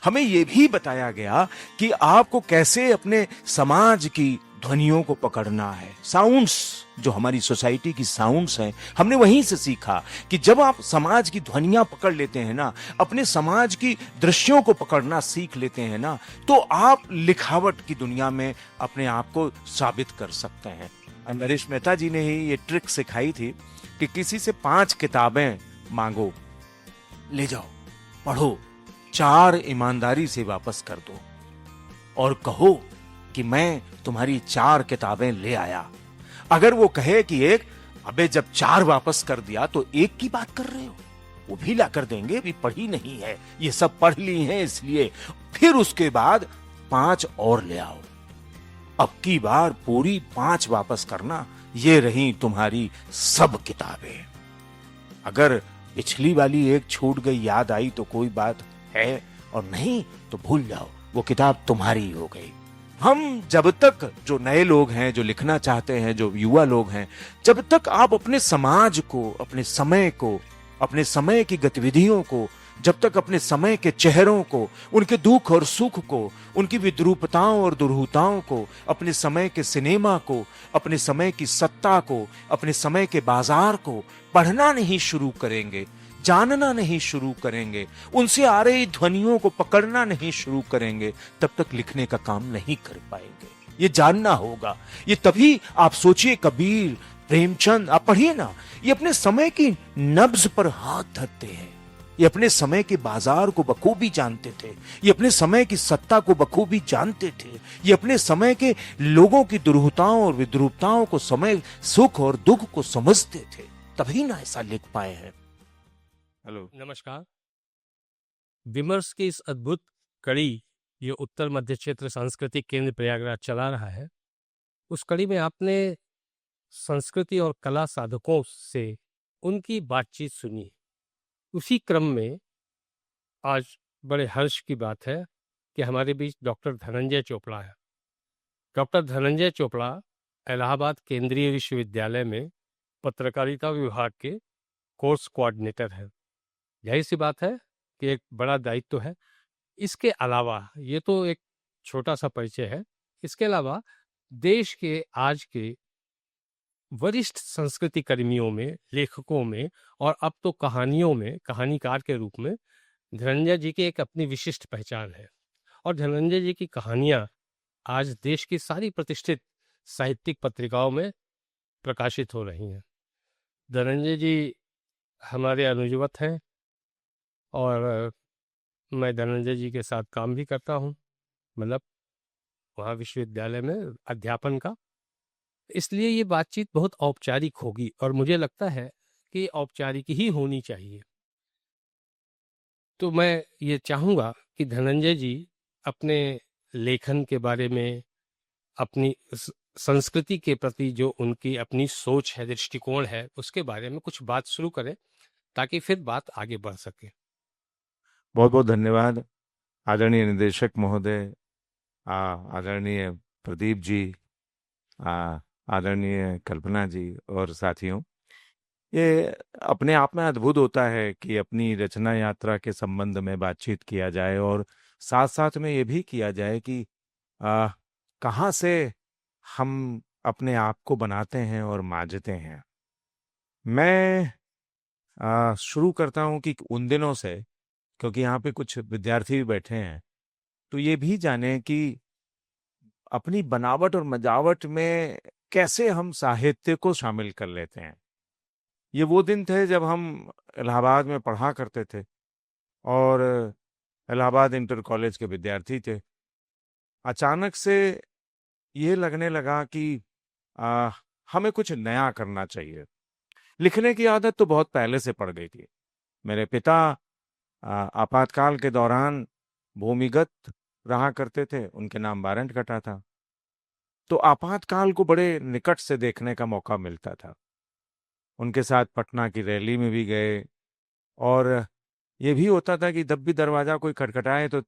हमें ये भी बताया गया कि आपको कैसे अपने समाज की ध्वनियों को पकड़ना है। साउंड्स, जो हमारी सोसाइटी की साउंड्स हैं, हमने वहीं से सीखा कि जब आप समाज की ध्वनियां पकड़ लेते हैं ना, अपने समाज की दृश्यों को पकड़ना सीख लेते हैं ना, तो आप लिखावट की दुनिया में अपने आप को साबित कर सकते हैं। नरेश मेहता जी ने ही ये ट्रिक सिखाई थी कि किसी से 5 किताबें मांगो, ले जाओ, पढ़ो, 4 ईमानदारी से वापस कर दो और कहो कि मैं तुम्हारी 4 किताबें ले आया। अगर वो कहे कि एक, अबे जब 4 वापस कर दिया तो एक की बात कर रहे हो, वो भी ला कर देंगे, भी पढ़ी नहीं है, ये सब पढ़ ली हैं इसलिए। फिर उसके बाद 5 और ले आओ, अब की बार पूरी 5 वापस करना, ये रही तुम्हारी सब किताबें। अगर पिछली वाली एक छूट गई, याद आई तो कोई बात है, और नहीं तो भूल जाओ, वो किताब तुम्हारी हो गई। हम जब तक, जो नए लोग हैं, जो लिखना चाहते हैं, जो युवा लोग हैं, जब तक आप अपने समाज को, अपने समय को, अपने समय की गतिविधियों को, जब तक अपने समय के चेहरों को, उनके दुख और सुख को, उनकी विद्रूपताओं और दुर्हुताओं को, अपने समय के सिनेमा को, अपने समय की सत्ता को, अपने समय के बाजार को पढ़ना नहीं शुरू करेंगे, जानना नहीं शुरू करेंगे, उनसे आ रही ध्वनियों को पकड़ना नहीं शुरू करेंगे, तब तक लिखने का काम नहीं कर पाएंगे। ये जानना होगा। ये तभी आप सोचिए, कबीर, प्रेमचंद, आप पढ़िए ना, ये अपने समय की नब्ज पर हाथ धरते हैं। ये अपने समय के बाजार को बखूबी जानते थे, ये अपने समय की सत्ता को बखूबी जानते थे, ये अपने समय के लोगों की दुर्हुताओं और विद्रूपताओं को, समय सुख और दुख को समझते थे, तभी ना ऐसा लिख पाए हैं। हेलो, नमस्कार। विमर्श की इस अद्भुत कड़ी ये उत्तर मध्य क्षेत्र सांस्कृतिक केंद्र प्रयागराज चला रहा है, उस कड़ी में आपने संस्कृति और कला साधकों से उनकी बातचीत सुनी। उसी क्रम में आज बड़े हर्ष की बात है कि हमारे बीच डॉक्टर धनंजय चोपड़ा है। डॉक्टर धनंजय चोपड़ा इलाहाबाद केंद्रीय विश्वविद्यालय में पत्रकारिता विभाग के कोर्स कोऑर्डिनेटर है। यही सी बात है कि एक बड़ा दायित्व है। इसके अलावा, ये तो एक छोटा सा परिचय है, इसके अलावा देश के आज के वरिष्ठ संस्कृति कर्मियों में, लेखकों में और अब तो कहानियों में कहानीकार के रूप में धनंजय जी की एक अपनी विशिष्ट पहचान है। और धनंजय जी की कहानियां आज देश की सारी प्रतिष्ठित साहित्यिक पत्रिकाओं में प्रकाशित हो रही हैं। धनंजय जी हमारे अनुजवत हैं और मैं धनंजय जी के साथ काम भी करता हूँ, मतलब वहाँ विश्वविद्यालय में अध्यापन का। इसलिए ये बातचीत बहुत औपचारिक होगी और मुझे लगता है कि औपचारिक ही होनी चाहिए। तो मैं ये चाहूँगा कि धनंजय जी अपने लेखन के बारे में, अपनी संस्कृति के प्रति जो उनकी अपनी सोच है, दृष्टिकोण है, उसके बारे में कुछ बात शुरू करें ताकि फिर बात आगे बढ़ सके। बहुत बहुत धन्यवाद आदरणीय निदेशक महोदय, आदरणीय प्रदीप जी, आदरणीय कल्पना जी और साथियों। ये अपने आप में अद्भुत होता है कि अपनी रचना यात्रा के संबंध में बातचीत किया जाए और साथ साथ में ये भी किया जाए कि कहाँ से हम अपने आप को बनाते हैं और मांझते हैं। मैं शुरू करता हूँ कि उन दिनों से, क्योंकि यहाँ पे कुछ विद्यार्थी भी बैठे हैं, तो ये भी जाने कि अपनी बनावट और मजावट में कैसे हम साहित्य को शामिल कर लेते हैं। ये वो दिन थे जब हम इलाहाबाद में पढ़ा करते थे और इलाहाबाद इंटर कॉलेज के विद्यार्थी थे। अचानक से ये लगने लगा कि हमें कुछ नया करना चाहिए। लिखने की आदत तो बहुत पहले से पड़ गई थी। मेरे पिता आपातकाल के दौरान भूमिगत रहा करते थे, उनके नाम बारंट कटा था, तो आपातकाल को बड़े निकट से देखने का मौका मिलता था। उनके साथ पटना की रैली में भी गए और ये भी होता था कि जब भी दरवाजा कोई खटखटाए तो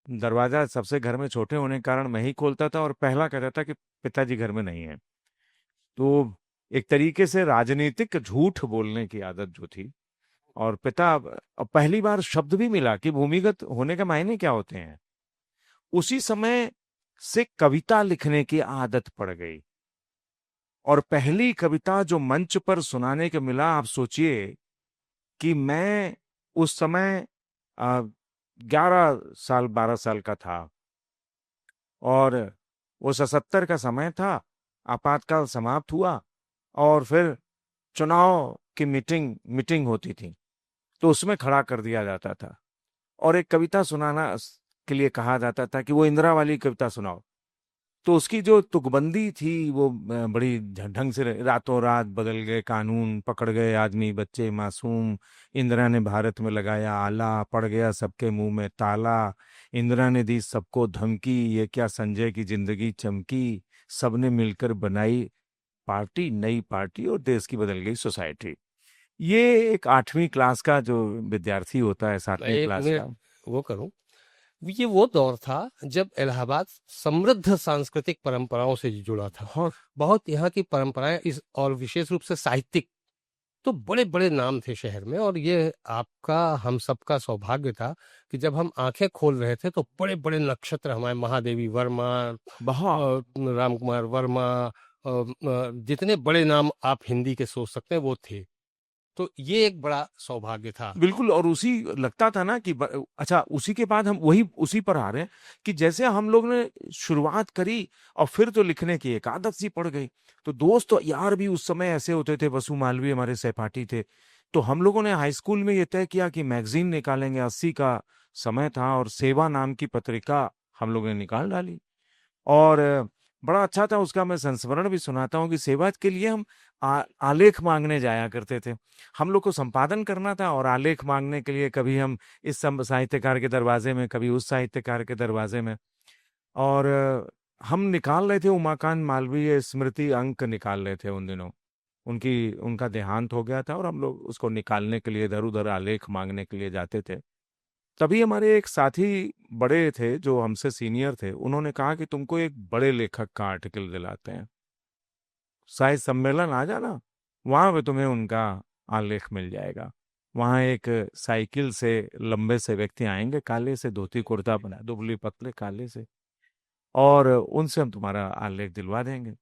दरवाजा सबसे घर में छोटे होने के कारण मैं ही खोलता था और पहला कहता था कि पिताजी घर में नहीं है। तो एक तरीके से राजनीतिक झूठ बोलने की आदत जो थी, और पिता, और पहली बार शब्द भी मिला कि भूमिगत होने के मायने क्या होते हैं। उसी समय से कविता लिखने की आदत पड़ गई, और पहली कविता जो मंच पर सुनाने के मिला, आप सोचिए कि मैं उस समय 11 साल 12 साल का था, और वो 77 का समय था, आपातकाल समाप्त हुआ, और फिर चुनाव की मीटिंग मीटिंग होती थी, तो उसमें खड़ा कर दिया जाता था और एक कविता सुनाना के लिए कहा जाता था कि वो इंदिरा वाली कविता सुनाओ। तो उसकी जो तुकबंदी थी वो बड़ी ढंग से, रातों रात बदल गए कानून, पकड़ गए आदमी बच्चे मासूम, इंदिरा ने भारत में लगाया आला, पड़ गया सबके मुंह में ताला, इंदिरा ने दी सबको धमकी, ये क्या संजय की जिंदगी चमकी, सबने मिलकर बनाई पार्टी, नई पार्टी, और देश की बदल गई सोसाइटी। ये एक 8वीं क्लास का जो विद्यार्थी होता है, मैं 7वीं एक क्लास मिनट का। वो करूं। ये वो दौर था जब इलाहाबाद समृद्ध सांस्कृतिक परंपराओं से जुड़ा था। बहुत। बहुत यहाँ की परंपराएं, इस और विशेष रूप से साहित्यिक, तो बड़े बड़े नाम थे शहर में। और ये आपका, हम सबका सौभाग्य था कि जब हम आंखें खोल रहे थे तो बड़े बड़े नक्षत्र हमारे, महादेवी वर्मा, बहुत। राम कुमार वर्मा, जितने बड़े नाम आप हिंदी के सोच सकते हैं वो थे। तो ये एक बड़ा सौभाग्य था। बिल्कुल। और उसी लगता था ना कि अच्छा, उसी के बाद हम वही उसी पर आ रहे हैं कि जैसे हम लोग ने शुरुआत करी और फिर तो लिखने की एक आदत सी पड़ गई। तो दोस्त तो यार भी उस समय ऐसे होते थे, वसु मालवीय हमारे सहपाठी थे। तो हम लोगों ने हाई स्कूल में ये तय किया कि मैगजीन निकालेंगे, 80 का समय था, और सेवा नाम की पत्रिका हम लोगों ने निकाल डाली। और बड़ा अच्छा था उसका, मैं संस्मरण भी सुनाता हूँ कि सेवा के लिए हम आलेख मांगने जाया करते थे। हम लोग को संपादन करना था, और आलेख मांगने के लिए कभी हम इस साहित्यकार के दरवाजे में, कभी उस साहित्यकार के दरवाजे में। और हम निकाल रहे थे उमाकांत मालवीय स्मृति अंक निकाल रहे थे उन दिनों। उनका देहांत हो गया था, और हम लोग उसको निकालने के लिए इधर उधर आलेख मांगने के लिए जाते थे। तभी हमारे एक साथी बड़े थे जो हमसे सीनियर थे, उन्होंने कहा कि तुमको एक बड़े लेखक का आर्टिकल दिलाते हैं, साहित्य सम्मेलन आ जाना, वहां पे तुम्हें उनका आलेख मिल जाएगा। वहां एक साइकिल से लंबे से व्यक्ति आएंगे, काले से धोती कुर्ता बना, दुबली पतले काले से, और उनसे हम तुम्हारा आलेख दिलवा देंगे।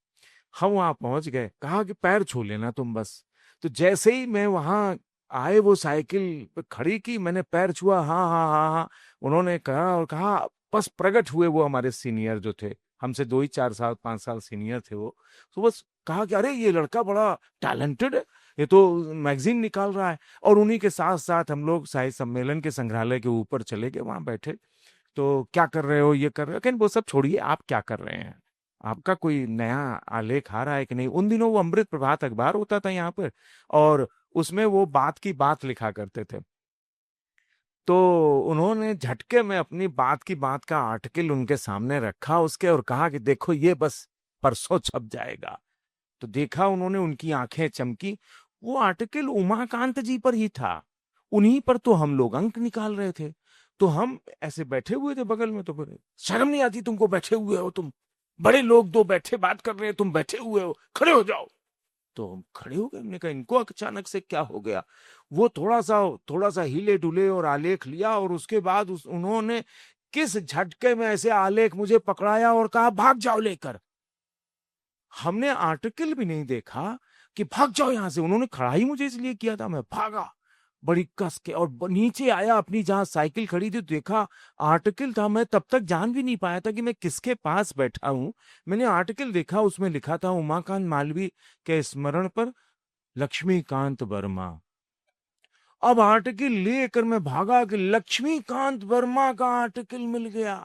हम वहां पहुंच गए, कहा कि पैर छू लेना तुम बस। तो जैसे ही मैं वहां आए, वो साइकिल पे खड़ी की, मैंने पैर छुआ, हाँ हाँ हाँ हाँ, उन्होंने कहा और कहा, बस प्रकट हुए वो हमारे सीनियर जो थे, हमसे 2 ही 4 साल 5 साल सीनियर थे वो। तो बस कहा कि अरे ये लड़का बड़ा टैलेंटेड है, ये तो मैगजीन निकाल रहा है। और उन्हीं के साथ साथ हम लोग साहित्य सम्मेलन के संग्रहालय के ऊपर चले गए, वहां बैठे। तो क्या कर रहे हो, ये कर रहे हो, लेकिन वो सब छोड़िए, आप क्या कर रहे हैं, आपका कोई नया आलेख आ रहा है कि नहीं। उन दिनों वो अमृत प्रभात अखबार होता था यहाँ पर, और उसमें वो बात की बात लिखा करते थे। तो उन्होंने झटके में अपनी बात की बात का आर्टिकल उनके सामने रखा उसके, और कहा कि देखो ये बस परसों छप जाएगा। तो देखा उन्होंने, उनकी आंखें चमकी। वो आर्टिकल उमाकांत जी पर ही था, उन्हीं पर तो हम लोग अंक निकाल रहे थे। तो हम ऐसे बैठे हुए थे बगल में, तो फिर शर्म नहीं आती तुमको, बैठे हुए हो तुम, बड़े लोग दो बैठे बात कर रहे हैं, तुम बैठे हुए हो, खड़े हो जाओ। तो हम खड़े हो गए, हमने कहा इनको अचानक से क्या हो गया। वो थोड़ा सा हिले डुले और आलेख लिया, और उसके बाद उन्होंने किस झटके में ऐसे आलेख मुझे पकड़ाया और कहा भाग जाओ लेकर। हमने आर्टिकल भी नहीं देखा कि भाग जाओ यहां से, उन्होंने खड़ा ही मुझे इसलिए किया था, मैं भागा बड़ी कस के, और नीचे आया अपनी जहां साइकिल खड़ी थी, देखा आर्टिकल था। मैं तब तक जान भी नहीं पाया था कि मैं किसके पास बैठा हूं। मैंने आर्टिकल देखा, उसमें लिखा था उमाकांत मालवीय के स्मरण पर लक्ष्मीकांत वर्मा। अब आर्टिकल लेकर मैं भागा कि लक्ष्मीकांत वर्मा का आर्टिकल मिल गया।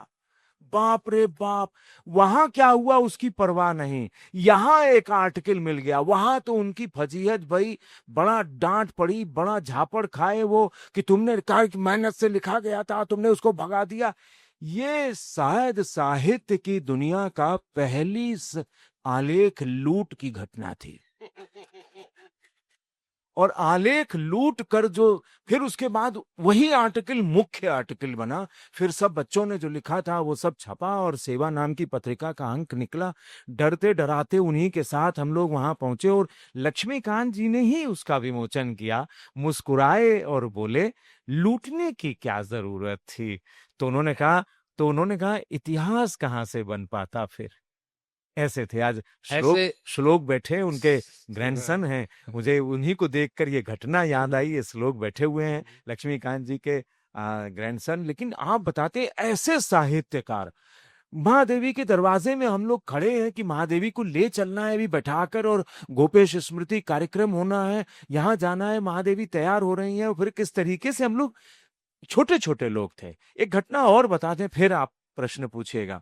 बाप रे बाप, वहां क्या हुआ उसकी परवाह नहीं, यहां एक आर्टिकल मिल गया। वहां तो उनकी फजीहत भाई, बड़ा डांट पड़ी, बड़ा झापड़ खाए वो कि तुमने कहा कि मेहनत से लिखा गया था, तुमने उसको भगा दिया। ये शायद साहित्य की दुनिया का पहली आलेख लूट की घटना थी। और आलेख लूट कर जो फिर उसके बाद वही आर्टिकल मुख्य आर्टिकल बना। फिर सब बच्चों ने जो लिखा था वो सब छपा और सेवा नाम की पत्रिका का अंक निकला। डरते डराते उन्हीं के साथ हम लोग वहां पहुंचे और लक्ष्मीकांत जी ने ही उसका विमोचन किया। मुस्कुराए और बोले, लूटने की क्या जरूरत थी। तो उन्होंने कहा इतिहास कहाँ से बन पाता फिर। ऐसे थे। आज श्लोक ऐसे श्लोक बैठे, उनके ग्रैंडसन हैं। मुझे उन्हीं को देखकर ये घटना याद आई। ये श्लोक बैठे हुए हैं, लक्ष्मीकांत जी के ग्रैंडसन। लेकिन आप बताते ऐसे साहित्यकार, महादेवी के दरवाजे में हम लोग खड़े हैं कि महादेवी को ले चलना है अभी बैठाकर, और गोपेश स्मृति कार्यक्रम होना है, यहाँ जाना है, महादेवी तैयार हो रही हैं। और फिर किस तरीके से हम लोग, छोटे छोटे लोग थे। एक घटना और बता दें, फिर आप प्रश्न पूछिएगा।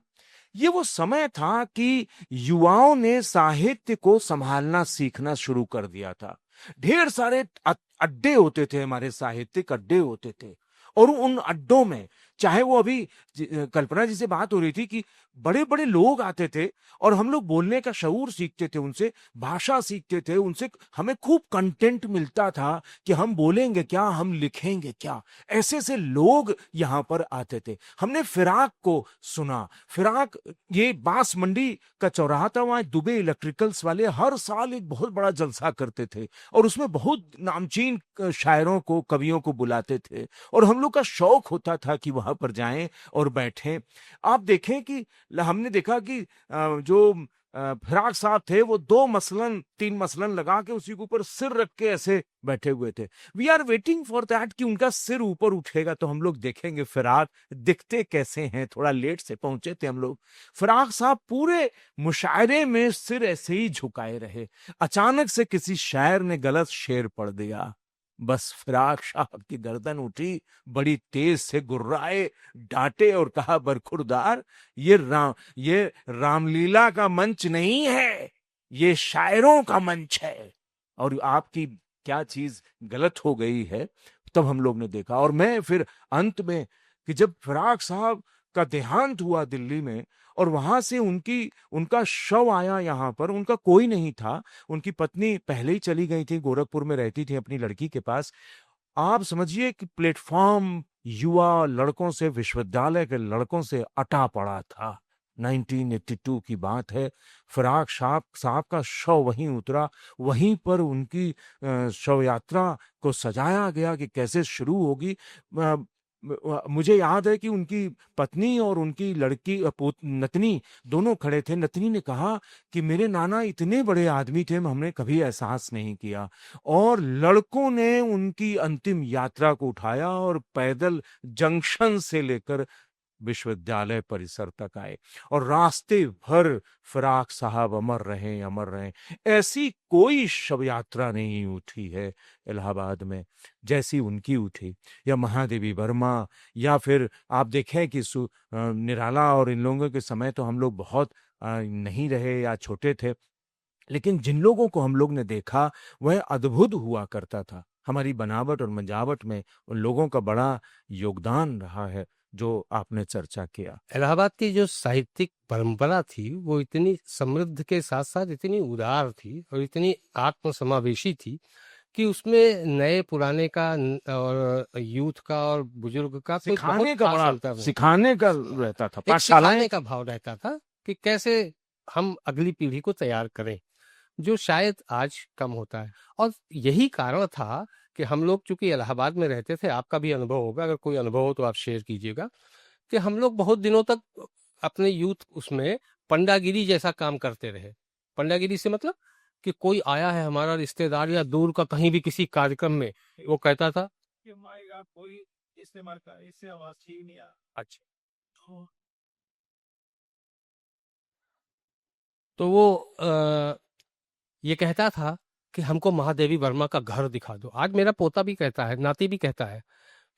ये वो समय था कि युवाओं ने साहित्य को संभालना सीखना शुरू कर दिया था। ढेर सारे अड्डे होते थे, हमारे साहित्यिक अड्डे होते थे। और उन अड्डों में, चाहे वो अभी कल्पना जी से बात हो रही थी कि बड़े बड़े लोग आते थे और हम लोग बोलने का शऊर सीखते थे, उनसे भाषा सीखते थे, उनसे हमें खूब कंटेंट मिलता था कि हम बोलेंगे क्या, हम लिखेंगे क्या। ऐसे ऐसे लोग यहाँ पर आते थे। हमने फिराक को सुना। फिराक, ये बांस मंडी का चौराहा था, वहां दुबे इलेक्ट्रिकल्स वाले हर साल एक बहुत बड़ा जलसा करते थे और उसमें बहुत नामचीन शायरों को, कवियों को बुलाते थे। और हम लोग का शौक होता था कि वहां पर जाएं और बैठें। आप देखें कि हमने देखा कि जो फिराक साहब थे वो 2 मसलन 3 मसलन लगा के उसी के ऊपर सिर रख के ऐसे बैठे हुए थे। We are waiting for that कि उनका सिर ऊपर उठेगा तो हम लोग देखेंगे फिराक दिखते कैसे हैं। थोड़ा लेट से पहुंचे थे हम लोग। फिराक साहब पूरे मुशायरे में सिर ऐसे ही झुकाए रहे। अचानक से किसी शायर ने गलत शेर पढ़ दिया, बस फिराक साहब की गर्दन उठी, बड़ी तेज से गुर्राए, डांटे और कहा, बरखुरदार, ये रामलीला का मंच नहीं है, ये शायरों का मंच है। और आपकी क्या चीज गलत हो गई है। तब हम लोग ने देखा। और मैं फिर अंत में कि जब फिराक साहब का देहांत हुआ दिल्ली में और वहां से उनका शव आया यहाँ पर, उनका कोई नहीं था। उनकी पत्नी पहले ही चली गई थी, गोरखपुर में रहती थी अपनी लड़की के पास। आप समझिए कि प्लेटफॉर्म युवा लड़कों से, विश्वविद्यालय के लड़कों से अटा पड़ा था। 1982 की बात है। फिराक साहब का शव वहीं उतरा। वहीं पर उनकी शव यात्रा को सजाया गया कि कैसे शुरू होगी। मुझे याद है कि उनकी पत्नी और उनकी लड़की नतनी दोनों खड़े थे। नतनी ने कहा कि मेरे नाना इतने बड़े आदमी थे, हमने कभी एहसास नहीं किया। और लड़कों ने उनकी अंतिम यात्रा को उठाया और पैदल जंक्शन से लेकर विश्वविद्यालय परिसर तक आए और रास्ते भर फिराक साहब अमर रहे, अमर रहे। ऐसी कोई शव यात्रा नहीं उठी है इलाहाबाद में जैसी उनकी उठी, या महादेवी वर्मा, या फिर आप देखें कि निराला और इन लोगों के समय तो हम लोग बहुत नहीं रहे या छोटे थे, लेकिन जिन लोगों को हम लोग ने देखा वह अद्भुत हुआ करता था। हमारी बनावट और मंजावट में उन लोगों का बड़ा योगदान रहा है जो आपने चर्चा किया। इलाहाबाद की जो साहित्यिक परंपरा थी वो इतनी समृद्ध के साथ साथ इतनी उदार थी और इतनी आत्मसमावेशी थी कि उसमें नए पुराने का और यूथ का और बुजुर्ग का कोई बहुत खास अंतर नहीं। सिखाने का रहता था, एक पाठशालाएं सिखाने का भाव रहता था कि कैसे हम अगली पीढ़ी को तैयार करें, जो शायद आज कम होता है। और यही कारण था कि हम लोग चूंकि इलाहाबाद में रहते थे, आपका भी अनुभव होगा, अगर कोई अनुभव हो तो आप शेयर कीजिएगा, कि हम लोग बहुत दिनों तक अपने यूथ उसमें पंडागिरी जैसा काम करते रहे। पंडागिरी से मतलब कि कोई आया है हमारा रिश्तेदार या दूर का कहीं भी किसी कार्यक्रम में, वो कहता था कि कोई इससे आवाज ठीक नहीं आ। अच्छा, तो वो ये कहता था कि हमको महादेवी वर्मा का घर दिखा दो। आज मेरा पोता भी कहता है, नाती भी कहता है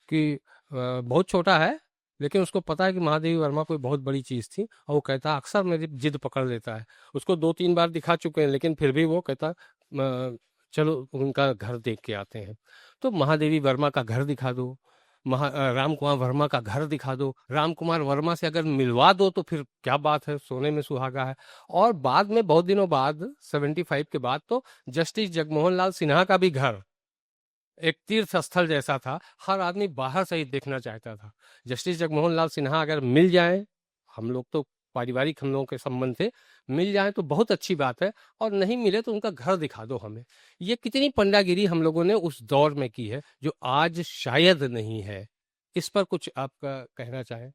कि बहुत छोटा है लेकिन उसको पता है कि महादेवी वर्मा कोई बहुत बड़ी चीज़ थी, और वो कहता अक्सर मेरी जिद पकड़ लेता है। उसको 2-3 बार दिखा चुके हैं लेकिन फिर भी वो कहता चलो उनका घर देख के आते हैं। तो महादेवी वर्मा का घर दिखा दो, राम कुमार वर्मा का घर दिखा दो। राम कुमार वर्मा से अगर मिलवा दो तो फिर क्या बात है, सोने में सुहागा है। और बाद में बहुत दिनों बाद 75 के बाद तो जस्टिस जगमोहन लाल सिन्हा का भी घर एक तीर्थ स्थल जैसा था। हर आदमी बाहर से ही देखना चाहता था। जस्टिस जगमोहन लाल सिन्हा अगर मिल जाएं, हम लोग तो पारिवारिक हम लोगों के संबंध से, मिल जाएं तो बहुत अच्छी बात है, और नहीं मिले तो उनका घर दिखा दो हमें। ये कितनी पंडागिरी हम लोगों ने उस दौर में की है जो आज शायद नहीं है। इस पर कुछ आपका कहना चाहें?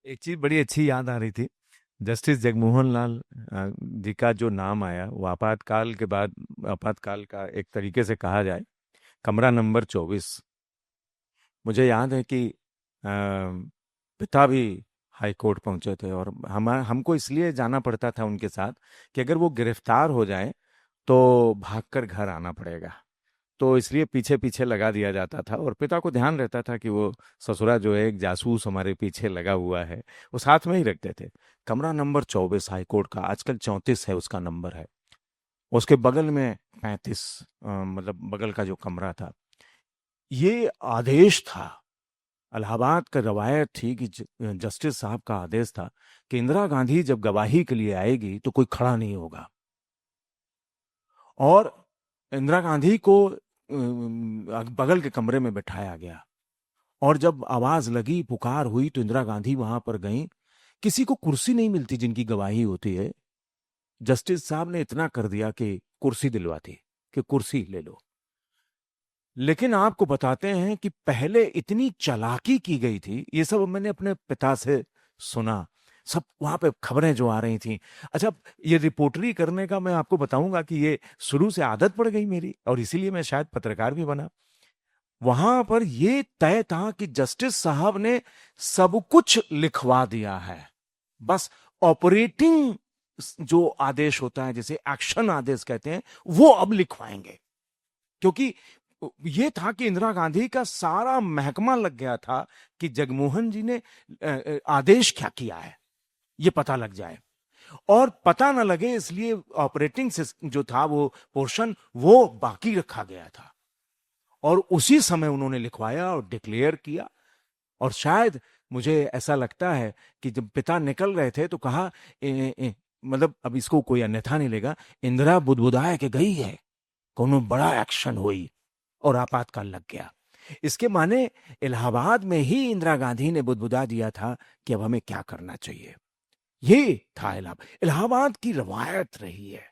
एक चीज बड़ी अच्छी याद आ रही थी। जस्टिस जगमोहन लाल जी का जो नाम आया वो आपातकाल के बाद, आपातकाल का एक तरीके से कहा जाए, कमरा नंबर 24। मुझे याद है कि पिता भी हाई कोर्ट पहुंचे थे और हमको इसलिए जाना पड़ता था उनके साथ कि अगर वो गिरफ्तार हो जाए तो भागकर घर आना पड़ेगा। तो इसलिए पीछे पीछे लगा दिया जाता था और पिता को ध्यान रहता था कि वो ससुरा जो है एक जासूस हमारे पीछे लगा हुआ है, वो साथ में ही रखते थे। कमरा नंबर 24 हाईकोर्ट का, आजकल 34 है उसका नंबर है। उसके बगल में 35, मतलब बगल का जो कमरा था, ये आदेश था, इलाहाबाद का रवायत थी कि जस्टिस साहब का आदेश था कि इंदिरा गांधी जब गवाही के लिए आएगी तो कोई खड़ा नहीं होगा। और इंदिरा गांधी को बगल के कमरे में बैठाया गया और जब आवाज लगी, पुकार हुई तो इंदिरा गांधी वहां पर गई। किसी को कुर्सी नहीं मिलती जिनकी गवाही होती है। जस्टिस साहब ने इतना कर दिया कि कुर्सी दिलवाती, कि कुर्सी ले लो। लेकिन आपको बताते हैं कि पहले इतनी चालाकी की गई थी, ये सब मैंने अपने पिता से सुना, सब वहां पे खबरें जो आ रही थी। अच्छा, ये रिपोर्टरी करने का मैं आपको बताऊंगा कि ये शुरू से आदत पड़ गई मेरी और इसीलिए मैं शायद पत्रकार भी बना। वहां पर ये तय था कि जस्टिस साहब ने सब कुछ लिखवा दिया है, बस ऑपरेटिंग जो आदेश होता है, जिसे एक्शन आदेश कहते हैं, वो अब लिखवाएंगे। क्योंकि ये था कि इंदिरा गांधी का सारा महकमा लग गया था कि जगमोहन जी ने आदेश क्या किया है, ये पता लग जाए। और पता न लगे इसलिए ऑपरेटिंग जो था वो पोर्शन वो बाकी रखा गया था और उसी समय उन्होंने लिखवाया और डिक्लेयर किया। और शायद मुझे ऐसा लगता है कि जब पिता निकल रहे थे तो कहा, मतलब अब इसको कोई अन्यथा नहीं लेगा, इंदिरा बुदबुदाए के गई है, कोनो बड़ा एक्शन हुई और आपातकाल लग गया। इसके माने इलाहाबाद में ही इंदिरा गांधी ने बुदबुदा दिया था कि अब हमें क्या करना चाहिए। ये था इलाहाबाद की रवायत रही है।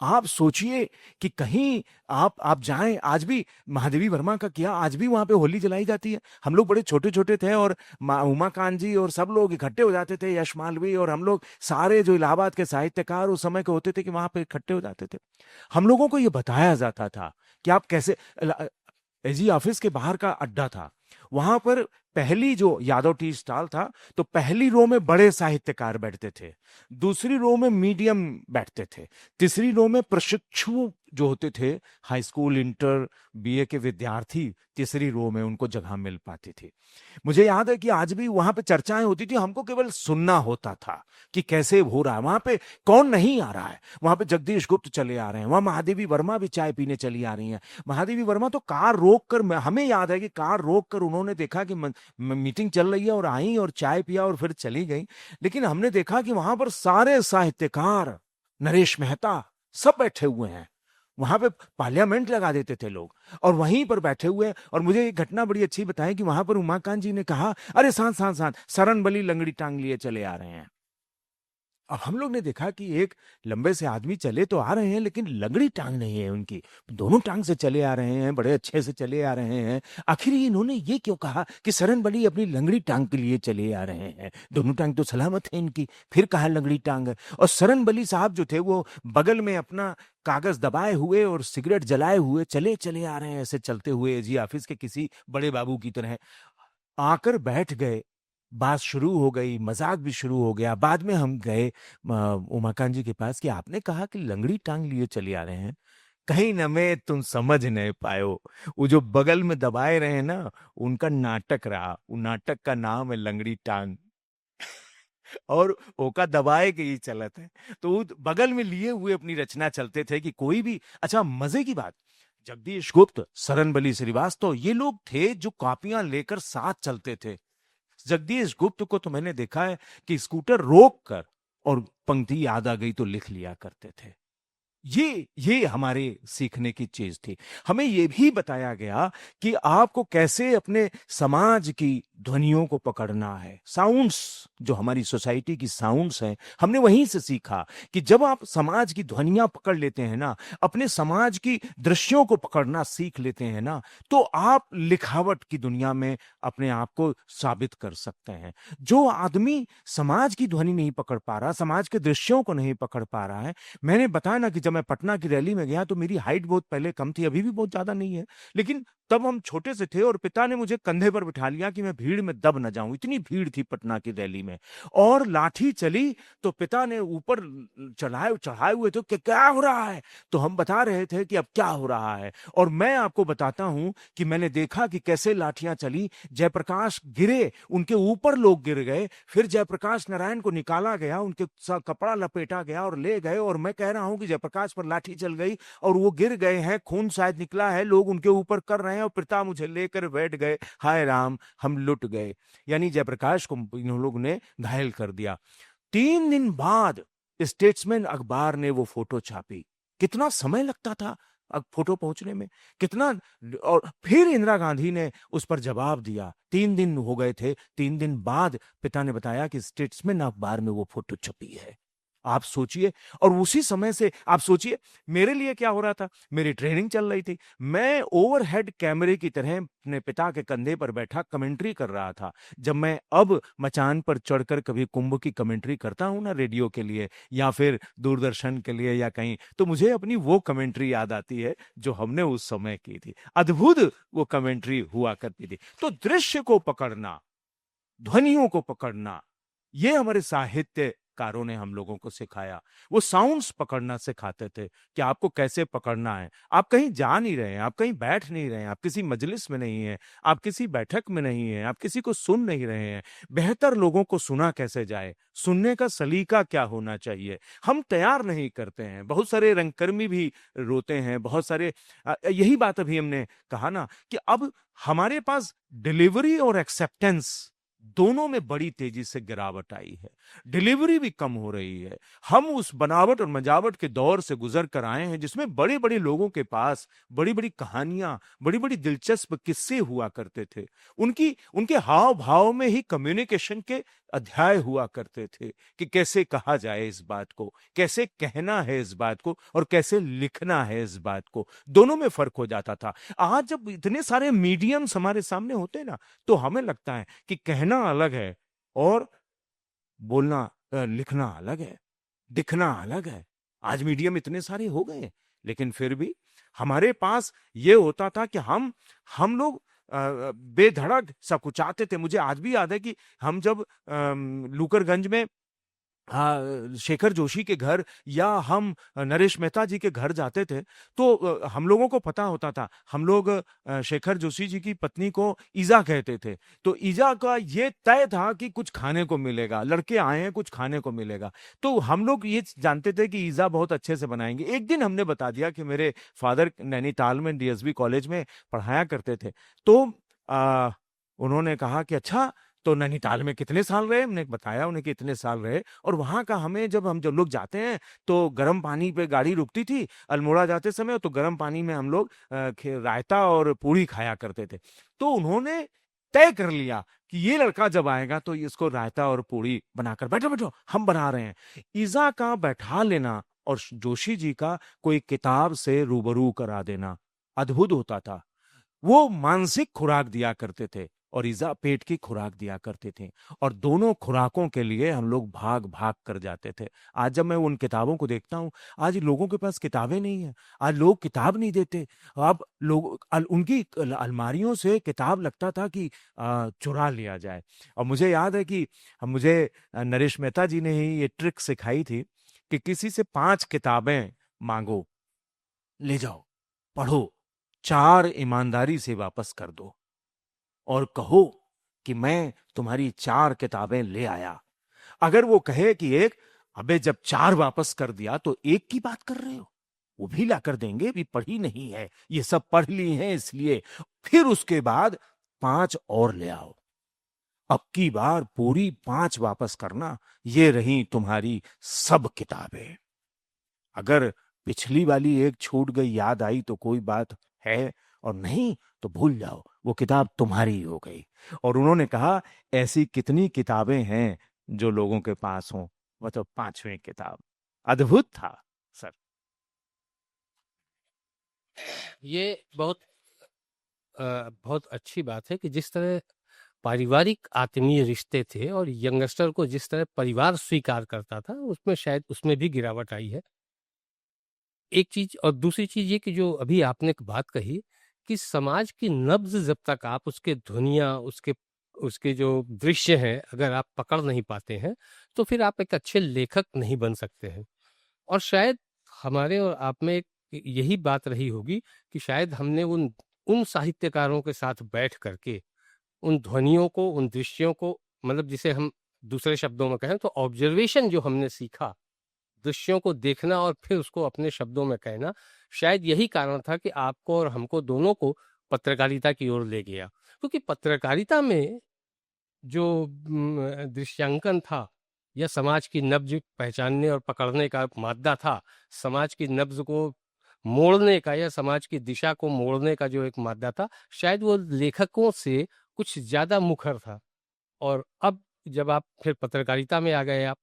आप सोचिए कि कहीं आप जाएं, आज भी महादेवी वर्मा का किया, आज भी वहां पे होली जलाई जाती है। हम लोग बड़े छोटे छोटे थे और उमाकांत जी और सब लोग इकट्ठे हो जाते थे, यश मालवी और हम लोग सारे जो इलाहाबाद के साहित्यकार उस समय के होते थे कि वहां पे इकट्ठे हो जाते थे। हम लोगों को ये बताया जाता था कि आप कैसे, एजी ऑफिस के बाहर का अड्डा था, वहां पर पहली जो यादव टी स्टॉल था, तो पहली रो में बड़े साहित्यकार बैठते थे, दूसरी रो में मीडियम बैठते थे, तीसरी रो में प्रशिक्षु जो होते थे, हाई स्कूल इंटर बीए के विद्यार्थी, तीसरी रो में उनको जगह मिल पाती थी। मुझे याद है कि आज भी वहां पे चर्चाएं होती थी, हमको केवल सुनना होता था कि कैसे हो रहा है, वहां पे कौन नहीं आ रहा है। वहां पे जगदीश गुप्त चले आ रहे हैं, वहां महादेवी वर्मा भी चाय पीने चली आ रही हैं। महादेवी वर्मा तो कार रोक कर, हमें याद है कि कार रोक कर उन्होंने देखा कि मीटिंग चल रही है और आई और चाय पिया और फिर चली गई। लेकिन हमने देखा कि वहां पर सारे साहित्यकार, नरेश मेहता, सब बैठे हुए हैं। वहां पे पार्लियामेंट लगा देते थे लोग और वहीं पर बैठे हुए। और मुझे एक घटना बड़ी अच्छी बताई कि वहां पर उमाकांत जी ने कहा, अरे सांस सांस सांस, सरन बली लंगड़ी टांग लिए चले आ रहे हैं। अब हम लोग ने देखा कि एक लंबे से आदमी चले तो आ रहे हैं लेकिन लंगड़ी टांग नहीं है उनकी, दोनों टांग से चले आ रहे हैं, बड़े अच्छे से चले आ रहे हैं। आखिर इन्होंने ये क्यों कहा कि सरन बली अपनी लंगड़ी टांग के लिए चले आ रहे हैं, दोनों टांग तो सलामत है इनकी, फिर कहा लंगड़ी टांग है। और सरन बली साहब जो थे वो बगल में अपना कागज दबाए हुए और सिगरेट जलाए हुए चले चले आ रहे हैं, ऐसे चलते हुए जी ऑफिस के किसी बड़े बाबू की तरह आकर बैठ गए। बात शुरू हो गई, मजाक भी शुरू हो गया। बाद में हम गए उमाकांत जी के पास कि आपने कहा कि लंगड़ी टांग लिए चले आ रहे हैं, कहीं न में तुम समझ नहीं पायो, वो जो बगल में दबाए रहे हैं ना, उनका नाटक रहा, वो नाटक का नाम है लंगड़ी टांग। और ओका दबाए के ही चलत है, तो वो बगल में लिए हुए अपनी रचना चलते थे कि कोई भी। अच्छा, मजे की बात, जगदीश गुप्त, सरन बली श्रीवास्तव, ये लोग थे जो कॉपियां लेकर साथ चलते थे। जगदीश गुप्त को तो मैंने देखा है कि स्कूटर रोक कर और पंक्ति याद आ गई तो लिख लिया करते थे। ये हमारे सीखने की चीज थी। हमें ये भी बताया गया कि आपको कैसे अपने समाज की ध्वनियों को पकड़ना है। साउंड्स जो हमारी सोसाइटी की साउंड्स हैं, हमने वहीं से सीखा कि जब आप समाज की ध्वनियां पकड़ लेते हैं ना, अपने समाज की दृश्यों को पकड़ना सीख लेते हैं ना, तो आप लिखावट की दुनिया में अपने आप को साबित कर सकते हैं। जो आदमी समाज की ध्वनि नहीं पकड़ पा रहा, समाज के दृश्यों को नहीं पकड़ पा रहा है, मैंने बताया ना कि जब मैं पटना की रैली में गया तो मेरी हाइट बहुत पहले कम थी, अभी भी बहुत ज्यादा नहीं है, लेकिन तब हम छोटे से थे और पिता ने मुझे कंधे पर बिठा लिया कि मैं भीड़ में दब न जाऊं। इतनी भीड़ थी पटना की रैली में, और लाठी चली तो पिता ने ऊपर चढ़ाए हुए थे कि क्या हो रहा है, तो हम बता रहे थे कि अब क्या हो रहा है। और मैं आपको बताता हूं कि मैंने देखा कि कैसे लाठियां चली, जयप्रकाश गिरे, उनके ऊपर लोग गिर गए, फिर जयप्रकाश नारायण को निकाला गया, उनके कपड़ा लपेटा गया और ले गए, और मैं कह रहा हूं कि जयप्रकाश पर लाठी चल गई और वो गिर गए हैं, खून शायद निकला है, लोग उनके ऊपर कर रहे हैं, और पिता मुझे लेकर बैठ गए। हाय राम, हम लुट गए। यानी जयप्रकाश को इन लोगों ने घायल कर दिया। 3 दिन बाद स्टेट्समैन अखबार ने वो फोटो छापी। कितना समय लगता था अब फोटो पहुंचने में, कितना। और फिर इंदिरा गांधी ने उस पर जवाब दिया। 3 दिन हो गए थे, 3 दिन बाद पिता ने बताया कि स्टेट्समैन अखबार में वो फोटो छपी है। आप सोचिए, और उसी समय से आप सोचिए मेरे लिए क्या हो रहा था। मेरी ट्रेनिंग चल रही थी, मैं ओवरहेड कैमरे की तरह अपने पिता के कंधे पर बैठा कमेंट्री कर रहा था। जब मैं अब मचान पर चढ़कर कभी कुंभ की कमेंट्री करता हूं ना, रेडियो के लिए या फिर दूरदर्शन के लिए या कहीं, तो मुझे अपनी वो कमेंट्री याद आती है जो हमने उस समय की थी। अद्भुत वो कमेंट्री हुआ करती थी। तो दृश्य को पकड़ना, ध्वनियों को पकड़ना, ये हमारे साहित्यकारों ने हम लोगों को सिखाया। वो साउंड्स पकड़ना सिखाते थे कि आपको कैसे पकड़ना है। आप कहीं जा नहीं रहे हैं, आप कहीं बैठ नहीं रहे हैं, आप किसी मजलिस में नहीं है, आप किसी बैठक में नहीं है, आप किसी को सुन नहीं रहे हैं। बेहतर लोगों को सुना कैसे जाए, सुनने का सलीका क्या होना चाहिए, हम तैयार नहीं करते हैं। बहुत सारे रंगकर्मी भी रोते हैं, बहुत सारे यही बात अभी हमने कहा ना कि अब हमारे पास डिलीवरी और एक्सेप्टेंस दोनों में बड़ी तेजी से गिरावट आई है। डिलीवरी भी कम हो रही है। हम उस बनावट और मजावट के दौर से गुजर कर आए हैं जिसमें बड़े बड़े लोगों के पास बड़ी बड़ी कहानियां, बड़ी बड़ी दिलचस्प किस्से हुआ करते थे। उनके हाव भाव में ही कम्युनिकेशन के अध्याय हुआ करते थे कि कैसे कहा जाए इस बात को, कैसे कहना है इस बात को, और कैसे लिखना है इस बात को। दोनों में फर्क हो जाता था। आज जब इतने सारे मीडियम्स हमारे सामने होते हैं ना, तो हमें लगता है कि कहना अलग है और बोलना लिखना अलग है, दिखना अलग है। आज मीडियम इतने सारे हो गए, लेकिन फिर भी हमारे पास ये होता था कि हम लोग बेधड़क सकुचाते थे। मुझे आज भी याद है कि हम जब लूकरगंज में शेखर जोशी के घर या हम नरेश मेहता जी के घर जाते थे, तो हम लोगों को पता होता था। हम लोग शेखर जोशी जी की पत्नी को ईजा कहते थे, तो ईजा का ये तय था कि कुछ खाने को मिलेगा, लड़के आए हैं कुछ खाने को मिलेगा। तो हम लोग ये जानते थे कि ईजा बहुत अच्छे से बनाएंगे। एक दिन हमने बता दिया कि मेरे फादर नैनीताल में डीएसबी कॉलेज में पढ़ाया करते थे, तो उन्होंने कहा कि अच्छा, तो नैनीताल में कितने साल रहे। हमने बताया उन्हें कि इतने साल रहे, और वहां का हमें जब लोग जाते हैं तो गर्म पानी पे गाड़ी रुकती थी अल्मोड़ा जाते समय, तो गर्म पानी में हम लोग रायता और पूरी खाया करते थे। तो उन्होंने तय कर लिया कि ये लड़का जब आएगा तो इसको रायता और पूरी बनाकर, बैठो बैठो हम बना रहे हैं। ईजा का बैठा लेना और जोशी जी का कोई किताब से रूबरू करा देना अद्भुत होता था। वो मानसिक खुराक दिया करते थे और ईजा पेट की खुराक दिया करते थे, और दोनों खुराकों के लिए हम लोग भाग भाग कर जाते थे। आज जब मैं उन किताबों को देखता हूं, आज लोगों के पास किताबें नहीं है, आज लोग किताब नहीं देते। अब लोग उनकी अलमारियों से किताब लगता था कि चुरा लिया जाए। और मुझे याद है कि मुझे नरेश मेहता जी ने ही ये ट्रिक सिखाई थी कि किसी से 5 किताबें मांगो, ले जाओ, पढ़ो, 4 ईमानदारी से वापस कर दो, और कहो कि मैं तुम्हारी 4 किताबें ले आया। अगर वो कहे कि एक, अबे जब 4 वापस कर दिया तो एक की बात कर रहे हो, वो भी ला कर देंगे, भी पढ़ी नहीं है, ये सब पढ़ ली हैं इसलिए। फिर उसके बाद 5 और ले आओ, अब की बार पूरी 5 वापस करना, ये रही तुम्हारी सब किताबें। अगर पिछली वाली एक छूट गई, याद आई तो कोई बात है, और नहीं तो भूल जाओ, वो किताब तुम्हारी ही हो गई। और उन्होंने कहा, ऐसी कितनी किताबें हैं जो लोगों के पास हों, वह तो पांचवी किताब। अद्भुत था सर। ये बहुत अच्छी बात है कि जिस तरह पारिवारिक आत्मीय रिश्ते थे और यंगस्टर को जिस तरह परिवार स्वीकार करता था, उसमें शायद उसमें भी गिरावट आई है। एक चीज, और दूसरी चीज ये कि जो अभी आपने एक बात कही कि समाज की नब्ज जब तक आप उसके ध्वनियाँ, उसके उसके जो दृश्य हैं, अगर आप पकड़ नहीं पाते हैं, तो फिर आप एक अच्छे लेखक नहीं बन सकते हैं। और शायद हमारे और आप में एक यही बात रही होगी कि शायद हमने उन उन साहित्यकारों के साथ बैठ करके उन ध्वनियों को, उन दृश्यों को, मतलब जिसे हम दूसरे शब्दों में कहें तो ऑब्जर्वेशन जो हमने सीखा, दृश्यों को देखना और फिर उसको अपने शब्दों में कहना, शायद यही कारण था कि आपको और हमको दोनों को पत्रकारिता की ओर ले गया। क्योंकि पत्रकारिता में जो दृश्यांकन था या समाज की नब्ज पहचानने और पकड़ने का मादा था, समाज की नब्ज को मोड़ने का या समाज की दिशा को मोड़ने का जो एक मादा था, शायद वो लेखकों से कुछ ज्यादा मुखर था। और अब जब आप फिर पत्रकारिता में आ गए, आप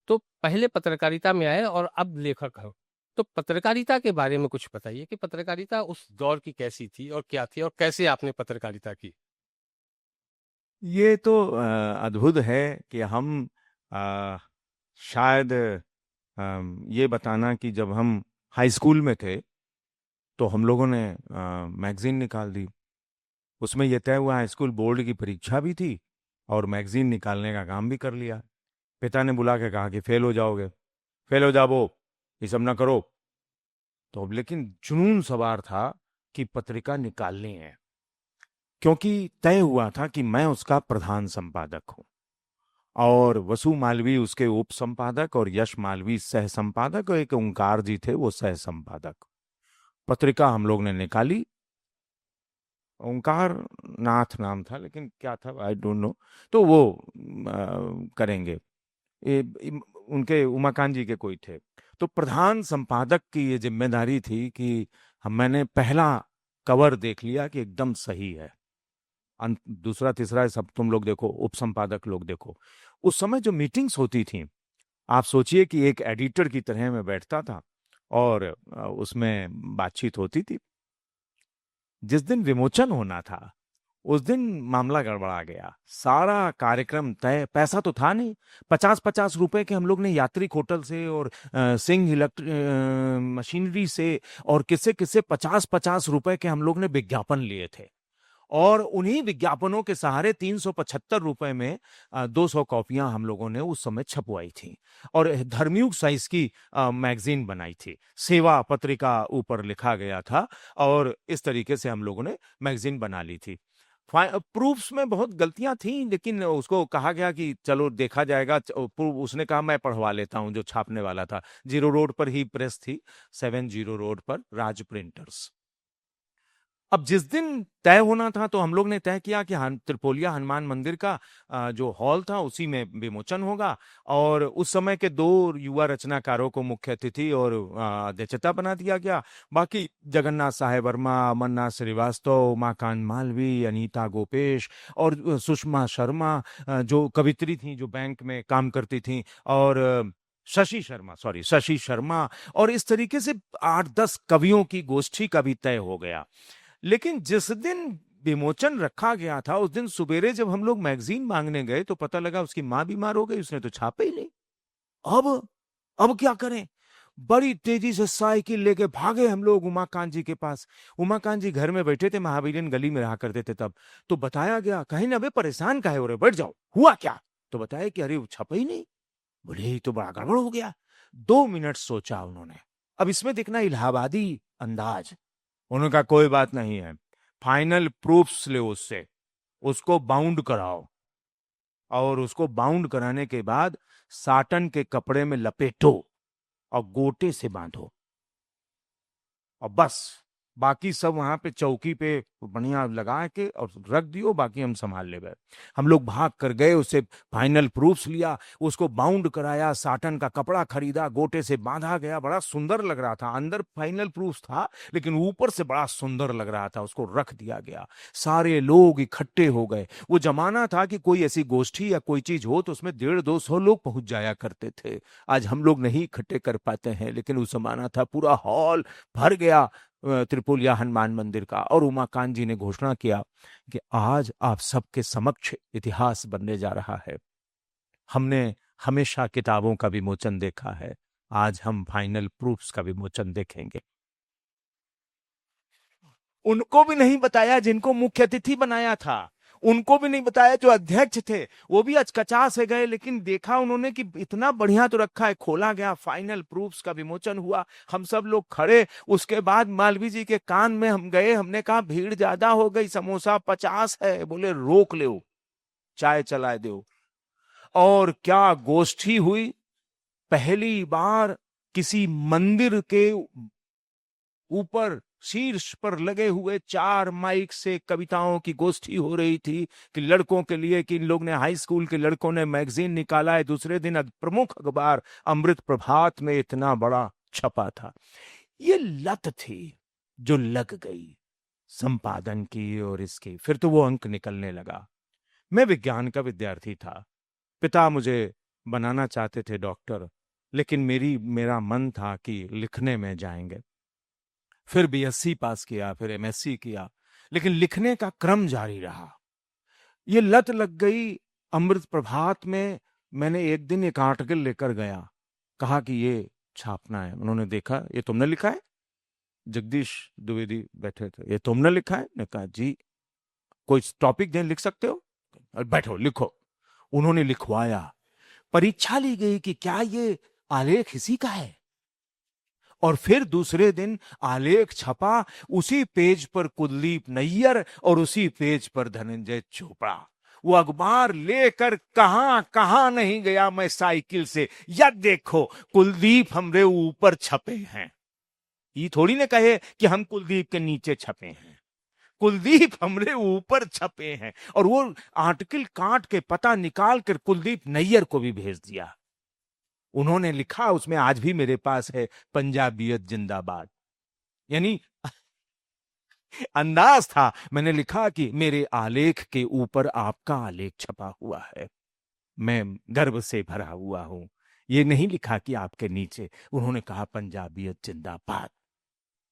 तो पहले पत्रकारिता में आए और अब लेखक हो, तो पत्रकारिता के बारे में कुछ बताइए कि पत्रकारिता उस दौर की कैसी थी और क्या थी और कैसे आपने पत्रकारिता की। ये तो अद्भुत है कि हम अ, शायद ये बताना कि जब हम हाई स्कूल में थे तो हम लोगों ने मैगजीन निकाल दी। उसमें यह तय हुआ, हाई स्कूल बोर्ड की परीक्षा भी थी और मैगजीन निकालने का काम भी कर लिया। पिता ने बुला के कहा कि फेल हो जाओगे, फेल हो जाओ, ये सब ना करो। तो अब लेकिन जुनून सवार था कि पत्रिका निकालनी है, क्योंकि तय हुआ था कि मैं उसका प्रधान संपादक हूं और वसु मालवीय उसके उप संपादक और यश मालवीय सह संपादक और एक ओंकार जी थे वो सह संपादक। पत्रिका हम लोग ने निकाली। ओंकार नाथ नाम था, लेकिन क्या था आई डोंट नो। तो वो करेंगे, उनके उमाकांत जी के कोई थे। तो प्रधान संपादक की ये जिम्मेदारी थी कि मैंने पहला कवर देख लिया कि एकदम सही है, दूसरा तीसरा सब तुम लोग देखो, उप संपादक लोग देखो। उस समय जो मीटिंग्स होती थी, आप सोचिए कि एक एडिटर की तरह मैं बैठता था और उसमें बातचीत होती थी। जिस दिन विमोचन होना था उस दिन मामला गड़बड़ा गया। सारा कार्यक्रम तय, पैसा तो था नहीं। 50-50 रुपए के हम लोग ने यात्री होटल से और सिंह मशीनरी से और किसे किसे 50-50 रुपए के हम लोग ने विज्ञापन लिए थे। और उन्हीं विज्ञापनों के सहारे 375 रुपए में 200 कॉपियां हम लोगों ने उस समय छपवाई थी और धर्मयुग साइज की मैगजीन बनाई थी। सेवा पत्रिका ऊपर लिखा गया था और इस तरीके से हम लोगों ने मैगजीन बना ली थी। प्रूफ्स में बहुत गलतियां थी, लेकिन उसको कहा गया कि चलो देखा जाएगा। उसने कहा मैं पढ़वा लेता हूं, जो छापने वाला था। 0 रोड पर ही प्रेस थी, 70 रोड पर, राज प्रिंटर्स। अब जिस दिन तय होना था तो हम लोग ने तय किया कि त्रिपोलिया हनुमान मंदिर का जो हॉल था उसी में विमोचन होगा। और उस समय के 2 युवा रचनाकारों को मुख्य अतिथि और अध्यक्षता बना दिया गया। बाकी जगन्नाथ साहेब वर्मा, अमरनाथ श्रीवास्तव, उमाकांत मालवीय, अनीता गोपेश और सुषमा शर्मा, जो कवित्री थी, जो बैंक में काम करती थी, और शशि शर्मा। और इस तरीके से 8-10 कवियों की गोष्ठी का भी तय हो गया। लेकिन जिस दिन विमोचन रखा गया था उस दिन सुबेरे जब हम लोग मैगजीन मांगने गए तो पता लगा उसकी मां बीमार हो गई, उसने तो छापे ही नहीं। अब क्या करें? बड़ी तेजी से साइकिल लेके भागे हम लोग उमाकांत जी के पास। उमाकांत जी घर में बैठे थे, महावीरन गली में रहा करते थे तब। तो बताया गया, कहीं ना वे परेशान काहे हो रहे, बैठ जाओ, हुआ क्या? तो बताया कि अरे वो छपा ही नहीं। बोले ये तो बड़ा गड़बड़ हो गया। 2 मिनट सोचा उन्होंने। अब इसमें देखना इलाहाबादी अंदाज। उन्होंने कहा कोई बात नहीं है, फाइनल प्रूफ्स ले उससे, उसको बाउंड कराओ और उसको बाउंड कराने के बाद साटन के कपड़े में लपेटो और गोटे से बांधो और बस बाकी सब वहां पे चौकी पे बढ़िया लगा के और रख दियो, बाकी हम संभाल लेंगे। हम लोग भाग कर गए, उससे फाइनल प्रूफ्स लिया, उसको बाउंड कराया, साटन का कपड़ा खरीदा, गोटे से बांधा गया, बड़ा सुंदर लग रहा था। अंदर फाइनल प्रूफ्स था लेकिन ऊपर से बड़ा सुंदर लग रहा था, उसको रख दिया गया। सारे लोग इकट्ठे हो गए। वो जमाना था कि कोई ऐसी गोष्ठी या कोई चीज हो तो उसमें 150-200 लोग पहुंच जाया करते थे। आज हम लोग नहीं इकट्ठे कर पाते हैं, लेकिन उस जमाना था, पूरा हॉल भर गया त्रिपुलिया हनुमान मंदिर का। और उमाकांत जी ने घोषणा किया कि आज आप सबके समक्ष इतिहास बनने जा रहा है। हमने हमेशा किताबों का विमोचन देखा है, आज हम फाइनल प्रूफ्स का विमोचन देखेंगे। उनको भी नहीं बताया जिनको मुख्य अतिथि बनाया था, उनको भी नहीं बताया जो अध्यक्ष थे, वो भी अचकचा से गए। लेकिन देखा उन्होंने कि इतना बढ़िया तो रखा है, खोला गया, फाइनल प्रूफ्स का विमोचन हुआ, हम सब लोग खड़े। उसके बाद मालवीय जी के कान में हम गए, हमने कहा भीड़ ज्यादा हो गई, समोसा 50 है। बोले रोक लो, चाय चलाए दो। और क्या गोष्ठी हुई। पहली बार किसी मंदिर के ऊपर शीर्ष पर लगे हुए 4 माइक से कविताओं की गोष्ठी हो रही थी कि लड़कों के लिए, कि इन लोग ने हाई स्कूल के लड़कों ने मैगजीन निकाला है। दूसरे दिन प्रमुख अखबार अमृत प्रभात में इतना बड़ा छपा था। ये लत थी जो लग गई संपादन की और इसकी। फिर तो वो अंक निकलने लगा। मैं विज्ञान का विद्यार्थी था, पिता मुझे बनाना चाहते थे डॉक्टर, लेकिन मेरा मन था कि लिखने में जाएंगे। फिर बीएससी पास किया, फिर एमएससी किया, लेकिन लिखने का क्रम जारी रहा। ये लत लग गई। अमृत प्रभात में मैंने एक दिन एक आर्टिकल लेकर गया, कहा कि ये छापना है। उन्होंने देखा, ये तुमने लिखा है? जगदीश द्विवेदी बैठे थे। ये तुमने लिखा है? ने कहा जी। कोई टॉपिक दें, लिख सकते हो? बैठो लिखो। उन्होंने लिखवाया। परीक्षा ली गई कि क्या ये आलेख इसी का है। और फिर दूसरे दिन आलेख छपा, उसी पेज पर कुलदीप नैयर और उसी पेज पर धनंजय चोपड़ा। वो अखबार लेकर कहां कहां नहीं गया मैं साइकिल से, या देखो कुलदीप हमरे ऊपर छपे हैं। ये थोड़ी ने कहे कि हम कुलदीप के नीचे छपे हैं, कुलदीप हमरे ऊपर छपे हैं। और वो आर्टिकल काट के पता निकाल कर कुलदीप नैयर को भी भेज दिया। उन्होंने लिखा, उसमें आज भी मेरे पास है, पंजाबियत जिंदाबाद। यानी अंदाज था। मैंने लिखा कि मेरे आलेख के ऊपर आपका आलेख छपा हुआ है, मैं गर्व से भरा हुआ हूं। ये नहीं लिखा कि आपके नीचे। उन्होंने कहा पंजाबियत जिंदाबाद।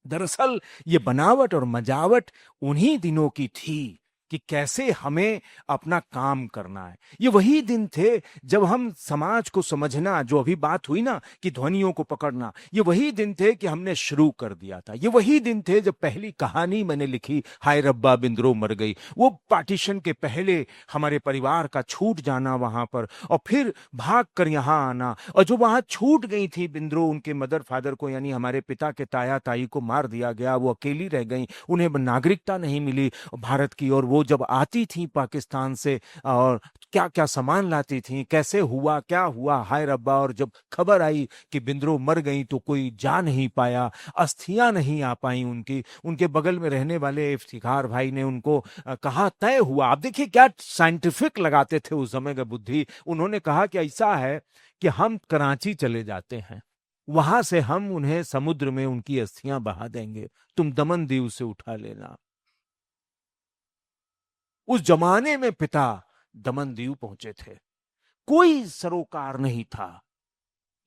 दरअसल ये बनावट और मजावट उन्हीं दिनों की थी कि कैसे हमें अपना काम करना है। ये वही दिन थे जब हम समाज को समझना, जो अभी बात हुई ना कि ध्वनियों को पकड़ना, ये वही दिन थे कि हमने शुरू कर दिया था। ये वही दिन थे जब पहली कहानी मैंने लिखी, हाय रब्बा बिंद्रो मर गई। वो पार्टीशन के पहले हमारे परिवार का छूट जाना वहां पर, और फिर भाग कर यहाँ आना। और जो वहां छूट गई थी बिंद्रो, उनके मदर फादर को, यानी हमारे पिता के ताया ताई को मार दिया गया, वो अकेली रह गई, उन्हें नागरिकता नहीं मिली भारत की। और वो जब आती थी पाकिस्तान से, और क्या क्या सामान लाती थी, कैसे हुआ, क्या हुआ, हाय रब्बा। और जब खबर आई कि बिंद्रो मर गई तो कोई जा नहीं पाया, अस्थियां नहीं आ पाई उनकी। उनके बगल में रहने वाले इफ्तिखार भाई ने उनको कहा, तय हुआ। आप देखिए क्या साइंटिफिक लगाते थे उस समय का बुद्धि। उन्होंने कहा कि ऐसा है कि हम कराची चले जाते हैं, वहां से हम उन्हें समुद्र में उनकी अस्थियां बहा देंगे, तुम दमन दीव से उठा लेना। उस जमाने में पिता दमन दीव पहुंचे थे, कोई सरोकार नहीं था।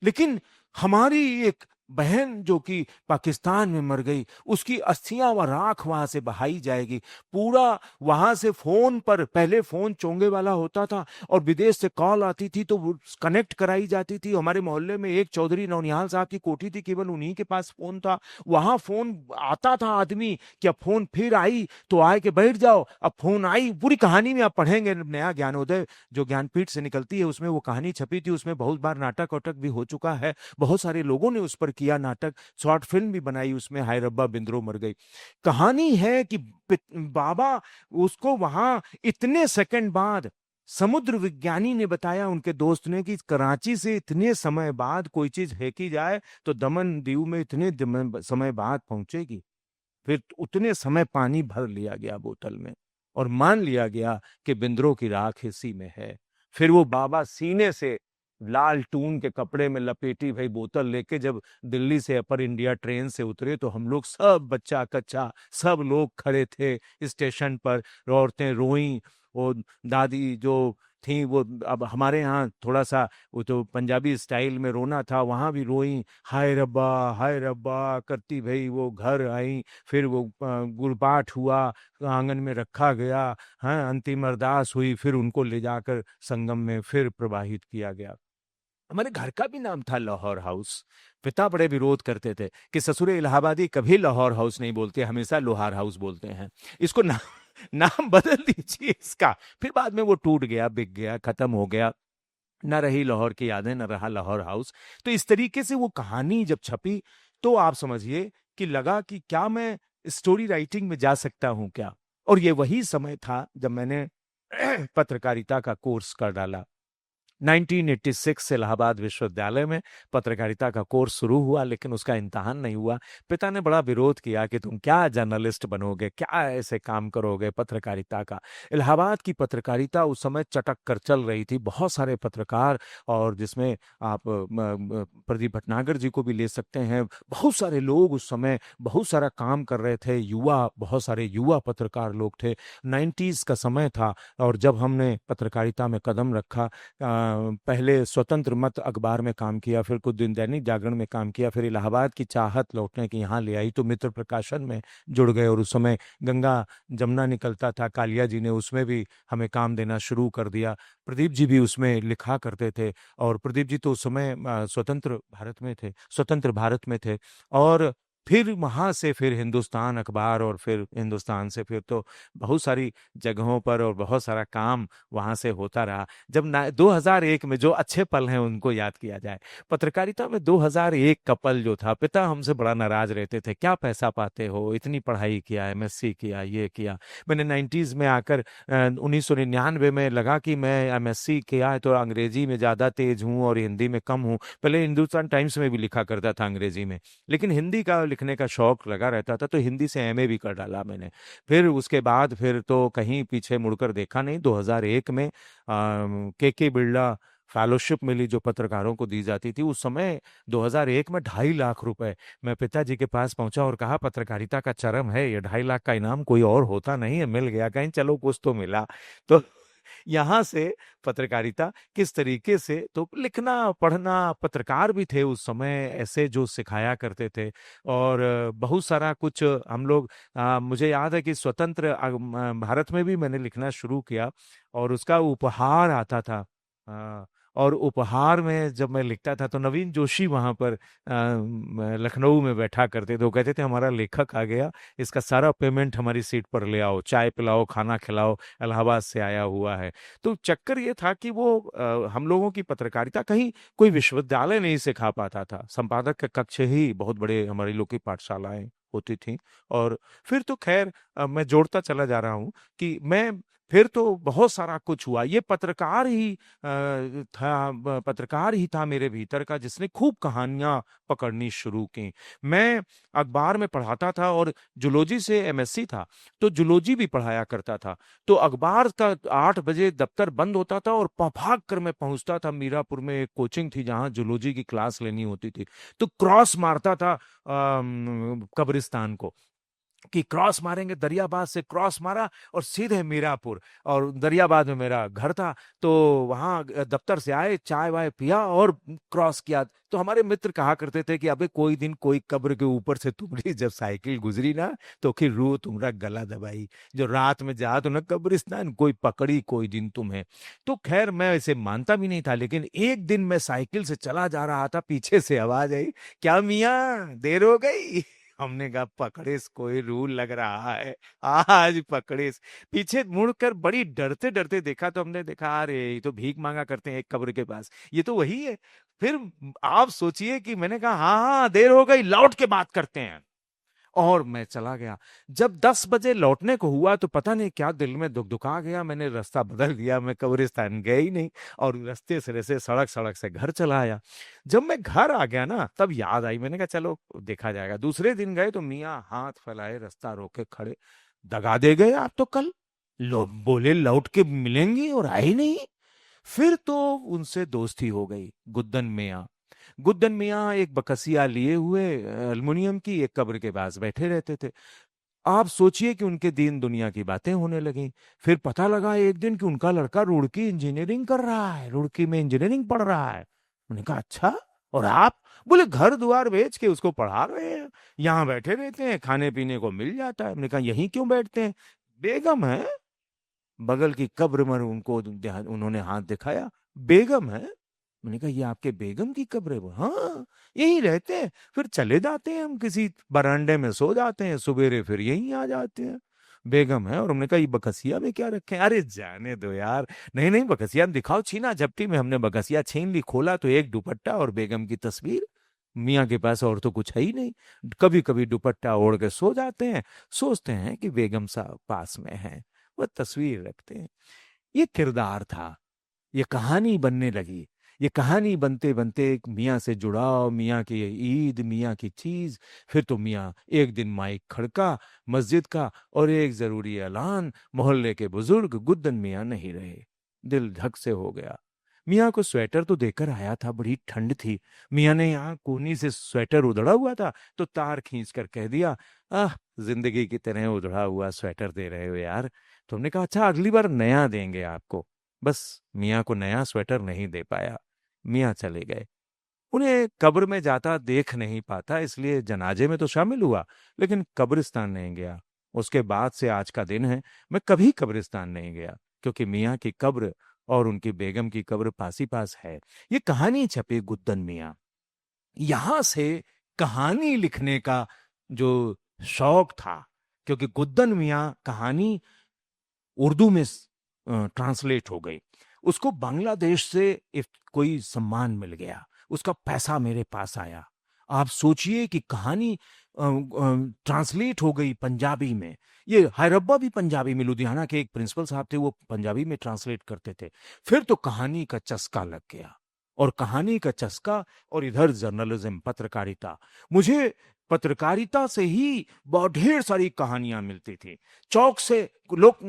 लेकिन हमारी एक बहन जो कि पाकिस्तान में मर गई, उसकी अस्थियां व राख वहां से बहाई जाएगी। पूरा वहां से फोन पर, पहले फोन चोंगे वाला होता था और विदेश से कॉल आती थी तो वो कनेक्ट कराई जाती थी। हमारे मोहल्ले में एक चौधरी नौनिहाल साहब की कोठी थी, केवल उन्हीं के पास फोन था। वहां फोन आता था आदमी कि अब फोन फिर आई तो आए के बैठ जाओ, अब फोन आई। पूरी कहानी में आप पढ़ेंगे, नया ज्ञानोदय जो ज्ञानपीठ से निकलती है उसमें वो कहानी छपी थी। उसमें बहुत बार नाटक वाटक भी हो चुका है, बहुत सारे लोगों ने उस पर किया नाटक, शॉर्ट फिल्म भी बनाई उसमें, हाय रब्बा बिंद्रो मर गई। कहानी है कि बाबा उसको वहां इतने सेकंड बाद, समुद्र विज्ञानी ने बताया उनके दोस्त ने, कि कराची से इतने समय बाद कोई चीज फेंकी जाए तो दमन दीव में इतने समय बाद पहुंचेगी। फिर उतने समय पानी भर लिया गया बोतल में और मान लिया गया कि बिंद्रो की राख इसी में है। फिर वो बाबा सीने से लाल टून के कपड़े में लपेटी भाई बोतल लेके जब दिल्ली से अपर इंडिया ट्रेन से उतरे तो हम लोग सब बच्चा कच्चा सब लोग खड़े थे स्टेशन पर। औरतें रोईं, वो दादी जो थी वो, अब हमारे यहाँ थोड़ा सा वो तो पंजाबी स्टाइल में रोना था, वहां भी रोईं, हाय रब्बा करती भाई वो घर आई। फिर वो गुरपाठ हुआ, आंगन में रखा गया, हाँ अंतिम अरदास हुई, फिर उनको ले जाकर संगम में फिर प्रवाहित किया गया। हमारे घर का भी नाम था लाहौर हाउस। पिता बड़े विरोध करते थे कि ससुरे इलाहाबादी कभी लाहौर हाउस नहीं बोलते, हमेशा लोहार हाउस बोलते हैं, इसको नाम नाम बदल दीजिए इसका। फिर बाद में वो टूट गया, बिक गया, खत्म हो गया, न रही लाहौर की यादें, न रहा लाहौर हाउस। तो इस तरीके से वो कहानी जब छपी तो आप समझिए कि लगा कि क्या मैं स्टोरी राइटिंग में जा सकता हूं क्या। और ये वही समय था जब मैंने पत्रकारिता का कोर्स कर डाला। 1986 से इलाहाबाद विश्वविद्यालय में पत्रकारिता का कोर्स शुरू हुआ, लेकिन उसका इम्तिहान नहीं हुआ। पिता ने बड़ा विरोध किया कि तुम क्या जर्नलिस्ट बनोगे, क्या ऐसे काम करोगे पत्रकारिता का। इलाहाबाद की पत्रकारिता उस समय चटक कर चल रही थी, बहुत सारे पत्रकार, और जिसमें आप प्रदीप भटनागर जी को भी ले सकते हैं। बहुत सारे लोग उस समय बहुत सारा काम कर रहे थे, युवा, बहुत सारे युवा पत्रकार लोग थे। 90s का समय था, और जब हमने पत्रकारिता में कदम रखा, पहले स्वतंत्र मत अखबार में काम किया, फिर कुछ दिन दैनिक जागरण में काम किया, फिर इलाहाबाद की चाहत लौटने की यहाँ ले आई तो मित्र प्रकाशन में जुड़ गए। और उस समय गंगा जमुना निकलता था, कालिया जी ने उसमें भी हमें काम देना शुरू कर दिया। प्रदीप जी भी उसमें लिखा करते थे, और प्रदीप जी तो उस समय स्वतंत्र भारत में थे। और फिर वहां से फिर हिंदुस्तान अखबार, और फिर हिंदुस्तान से फिर तो बहुत सारी जगहों पर और बहुत सारा काम वहां से होता रहा। जब 2001 में जो अच्छे पल हैं उनको याद किया जाए, पत्रकारिता में 2001 का पल जो था, पिता हमसे बड़ा नाराज रहते थे, क्या पैसा पाते हो, इतनी पढ़ाई किया, एमएससी किया, ये किया। मैंने 90s में आकर 1999 में लगा कि मैं एमएससी किया है तो अंग्रेजी में ज्यादा तेज हूँ और हिंदी में कम हूँ। पहले हिंदुस्तान टाइम्स में भी लिखा करता था अंग्रेजी में, लेकिन हिंदी का लिखने का शौक लगा रहता था, तो हिंदी से एमए भी कर डाला मैंने। फिर उसके बाद फिर तो कहीं पीछे मुड़कर देखा नहीं। 2001 में के बिरला फेलोशिप मिली जो पत्रकारों को दी जाती थी उस समय, 2001 में 2.5 लाख रुपए। मैं पिताजी के पास पहुंचा और कहा पत्रकारिता का चरम है, ये 2.5 लाख का इनाम कोई और होता नहीं है, मिल गया, कहीं चलो कुछ तो मिला। तो यहाँ से पत्रकारिता किस तरीके से, तो लिखना पढ़ना, पत्रकार भी थे उस समय ऐसे जो सिखाया करते थे। और बहुत सारा कुछ हम लोग, मुझे याद है कि स्वतंत्र भारत में भी मैंने लिखना शुरू किया, और उसका उपहार आता था। और उपहार में जब मैं लिखता था तो नवीन जोशी वहां पर लखनऊ में बैठा करते थे। वो कहते थे हमारा लेखक आ गया, इसका सारा पेमेंट हमारी सीट पर ले आओ, चाय पिलाओ, खाना खिलाओ, इलाहाबाद से आया हुआ है। तो चक्कर ये था कि वो हम लोगों की पत्रकारिता कहीं कोई विश्वविद्यालय नहीं सिखा पाता था, संपादक के कक्ष ही बहुत बड़े हमारी लोग की पाठशालाएं होती थी। और फिर तो खैर मैं जोड़ता चला जा रहा हूं कि मैं फिर तो बहुत सारा कुछ हुआ। ये पत्रकार ही था मेरे भीतर का जिसने खूब कहानियां पकड़नी शुरू की। मैं अखबार में पढ़ाता था, और जूलॉजी से एमएससी था तो जूलॉजी भी पढ़ाया करता था। तो अखबार का 8 बजे दफ्तर बंद होता था और भाग कर मैं पहुंचता था मीरापुर में, एक कोचिंग थी जहां जूलॉजी की क्लास लेनी होती थी। तो क्रॉस मारता था कब्रिस्तान को, कि क्रॉस मारेंगे, दरियाबाद से क्रॉस मारा और सीधे मीरापुर, और दरियाबाद में मेरा घर था। तो वहां दफ्तर से आए, चाय वाय पिया और क्रॉस किया। तो हमारे मित्र कहा करते थे कि अबे कोई दिन कोई कब्र के ऊपर से तुम्हारी जब साइकिल गुजरी ना तो फिर रू तुम्हारा गला दबाई, जो रात में जा तो ना कब्रिस्तान कोई पकड़ी कोई दिन तुम्हें। तो खैर मैं इसे मानता भी नहीं था, लेकिन एक दिन मैं साइकिल से चला जा रहा था, पीछे से आवाज आई, क्या मियाँ देर हो गई। हमने कहा पकड़ेस, कोई रूल लग रहा है आज पकड़ेस। पीछे मुड़कर बड़ी डरते डरते देखा तो हमने देखा अरे ये तो भीख मांगा करते हैं एक कब्र के पास, ये तो वही है। फिर आप सोचिए कि मैंने कहा हाँ हाँ देर हो गई, लौट के बात करते हैं। और मैं चला गया। जब 10 बजे लौटने को हुआ तो पता नहीं क्या दिल में दुखा गया, मैंने रास्ता बदल दिया, मैं कब्रिस्तान गया ही नहीं और रास्ते सिरे से सड़क सड़क से घर चला आया। जब मैं घर आ गया ना तब याद आई, मैंने कहा चलो देखा जाएगा। दूसरे दिन गए तो मियाँ हाथ फैलाए रास्ता रोके खड़े, दगा दे गए आप तो कल, बोले लौट के मिलेंगी और आई नहीं। फिर तो उनसे दोस्ती हो गई। गुद्दन मियाँ एक बकसिया लिए हुए अल्मुनियम की, एक कब्र के पास बैठे रहते थे। आप सोचिए कि उनके दीन दुनिया की बातें होने लगी। फिर पता लगा एक दिन कि उनका लड़का रुड़की इंजीनियरिंग कर रहा है, रुड़की में इंजीनियरिंग पढ़ रहा है। उन्होंने कहा अच्छा, और आप? बोले घर द्वार बेच के उसको पढ़ा रहे हैं, यहाँ बैठे रहते हैं, खाने पीने को मिल जाता है। मैंने कहा यहीं क्यों बैठते हैं? बेगम है बगल की कब्र में, उनको उन्होंने हाथ दिखाया, बेगम है। मैंने कहा ये आपके बेगम की कब्र है? हाँ यहीं रहते हैं, फिर चले जाते हैं, हम किसी बरांडे में सो जाते हैं, सवेरे फिर यहीं आ जाते हैं। बेगम है। और हमने कहा ये बकसिया में क्या रखे? अरे जाने दो यार, नहीं नहीं बकसिया में दिखाओ। छीना झपटी में हमने बकसिया छीन ली, खोला तो एक दुपट्टा और बेगम की तस्वीर। मियाँ के पास और तो कुछ है ही नहीं। कभी कभी दुपट्टा ओढ़ के सो जाते हैं, सोचते हैं कि बेगम साहब पास में है, वह तस्वीर रखते हैं। ये किरदार था, ये कहानी बनने लगी। ये कहानी बनते बनते एक मियाँ से जुड़ाव, मियाँ की ईद, मियाँ की चीज। फिर तो मियाँ एक दिन माइक खड़का मस्जिद का और एक जरूरी ऐलान, मोहल्ले के बुजुर्ग गुद्दन मियाँ नहीं रहे। दिल धक से हो गया। मियाँ को स्वेटर तो देकर आया था, बड़ी ठंड थी। मियाँ ने यहाँ कोनी से स्वेटर उधड़ा हुआ था तो तार खींच कर कह दिया, आह जिंदगी की तरह उधड़ा हुआ स्वेटर दे रहे हो यार। तो हमने कहा अच्छा अगली बार नया देंगे आपको। बस मियाँ को नया स्वेटर नहीं दे पाया, मियाँ चले गए। उन्हें कब्र में जाता देख नहीं पाता, इसलिए जनाजे में तो शामिल हुआ लेकिन कब्रिस्तान नहीं गया। उसके बाद से आज का दिन है, मैं कभी कब्रिस्तान नहीं गया, क्योंकि मियाँ की कब्र और उनकी बेगम की कब्र पास ही पास है। ये कहानी छपी गुद्दन मियाँ। यहां से कहानी लिखने का जो शौक था, क्योंकि गुद्दन मियाँ कहानी उर्दू में ट्रांसलेट हो गई, उसको बांग्लादेश से कोई सम्मान मिल गया, उसका पैसा मेरे पास आया। आप सोचिए कि कहानी ट्रांसलेट हो गई पंजाबी में। ये हैरब्बा भी पंजाबी में, लुधियाना के एक प्रिंसिपल साहब थे, वो पंजाबी में ट्रांसलेट करते थे। फिर तो कहानी का चस्का लग गया, और कहानी का चस्का, और इधर जर्नलिज्म, पत्रकारिता। मुझे पत्रकारिता से ही बहुत ढेर सारी कहानियां मिलती थी। चौक से लोग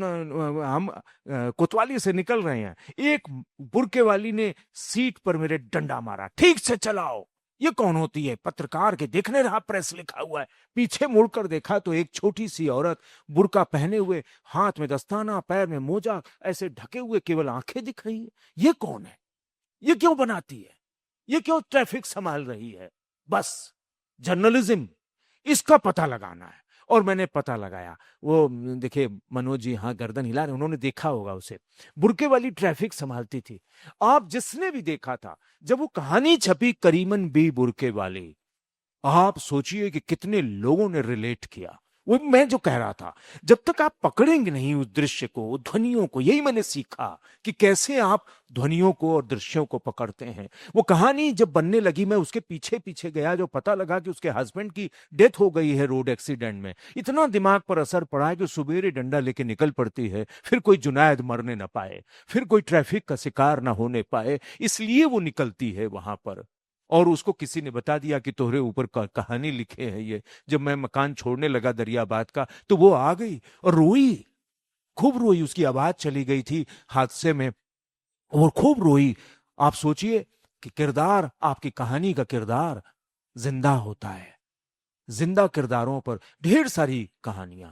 हम कोतवाली से निकल रहे हैं, एक बुरके वाली ने सीट पर मेरे डंडा मारा, ठीक से चलाओ। ये कौन होती है? पत्रकार के, देखने रहा प्रेस लिखा हुआ है। पीछे मुड़कर देखा तो एक छोटी सी औरत बुरका पहने हुए, हाथ में दस्ताना, पैर में मोजा, ऐसे ढके हुए, केवल आंखें दिख रही है। ये कौन है? ये क्यों बनाती है? ये क्यों ट्रैफिक संभाल रही है? बस जर्नलिज्म, इसका पता लगाना है। और मैंने पता लगाया। वो देखिए मनोज जी हाँ गर्दन हिला रहे, उन्होंने देखा होगा उसे, बुरके वाली ट्रैफिक संभालती थी। आप जिसने भी देखा था, जब वो कहानी छपी करीमन बी बुरके वाली, आप सोचिए कि कितने लोगों ने रिलेट किया। वो मैं जो कह रहा था, जब तक आप पकड़ेंगे नहीं उस दृश्य को, ध्वनियों को, यही मैंने सीखा कि कैसे आप ध्वनियों को और दृश्यों को पकड़ते हैं। वो कहानी जब बनने लगी, मैं उसके पीछे पीछे गया, जो पता लगा कि उसके हस्बैंड की डेथ हो गई है रोड एक्सीडेंट में। इतना दिमाग पर असर पड़ा है कि सुबेरे डंडा लेके निकल पड़ती है, फिर कोई जुनैद मरने ना पाए, फिर कोई ट्रैफिक का शिकार ना होने पाए, इसलिए वो निकलती है वहां पर। और उसको किसी ने बता दिया कि तोहरे ऊपर कहानी लिखे है ये। जब मैं मकान छोड़ने लगा दरियाबाद का, तो वो आ गई और रोई, खूब रोई। उसकी आवाज चली गई थी हादसे में, और खूब रोई। आप सोचिए कि किरदार, आपकी कहानी का किरदार जिंदा होता है। जिंदा किरदारों पर ढेर सारी कहानियां।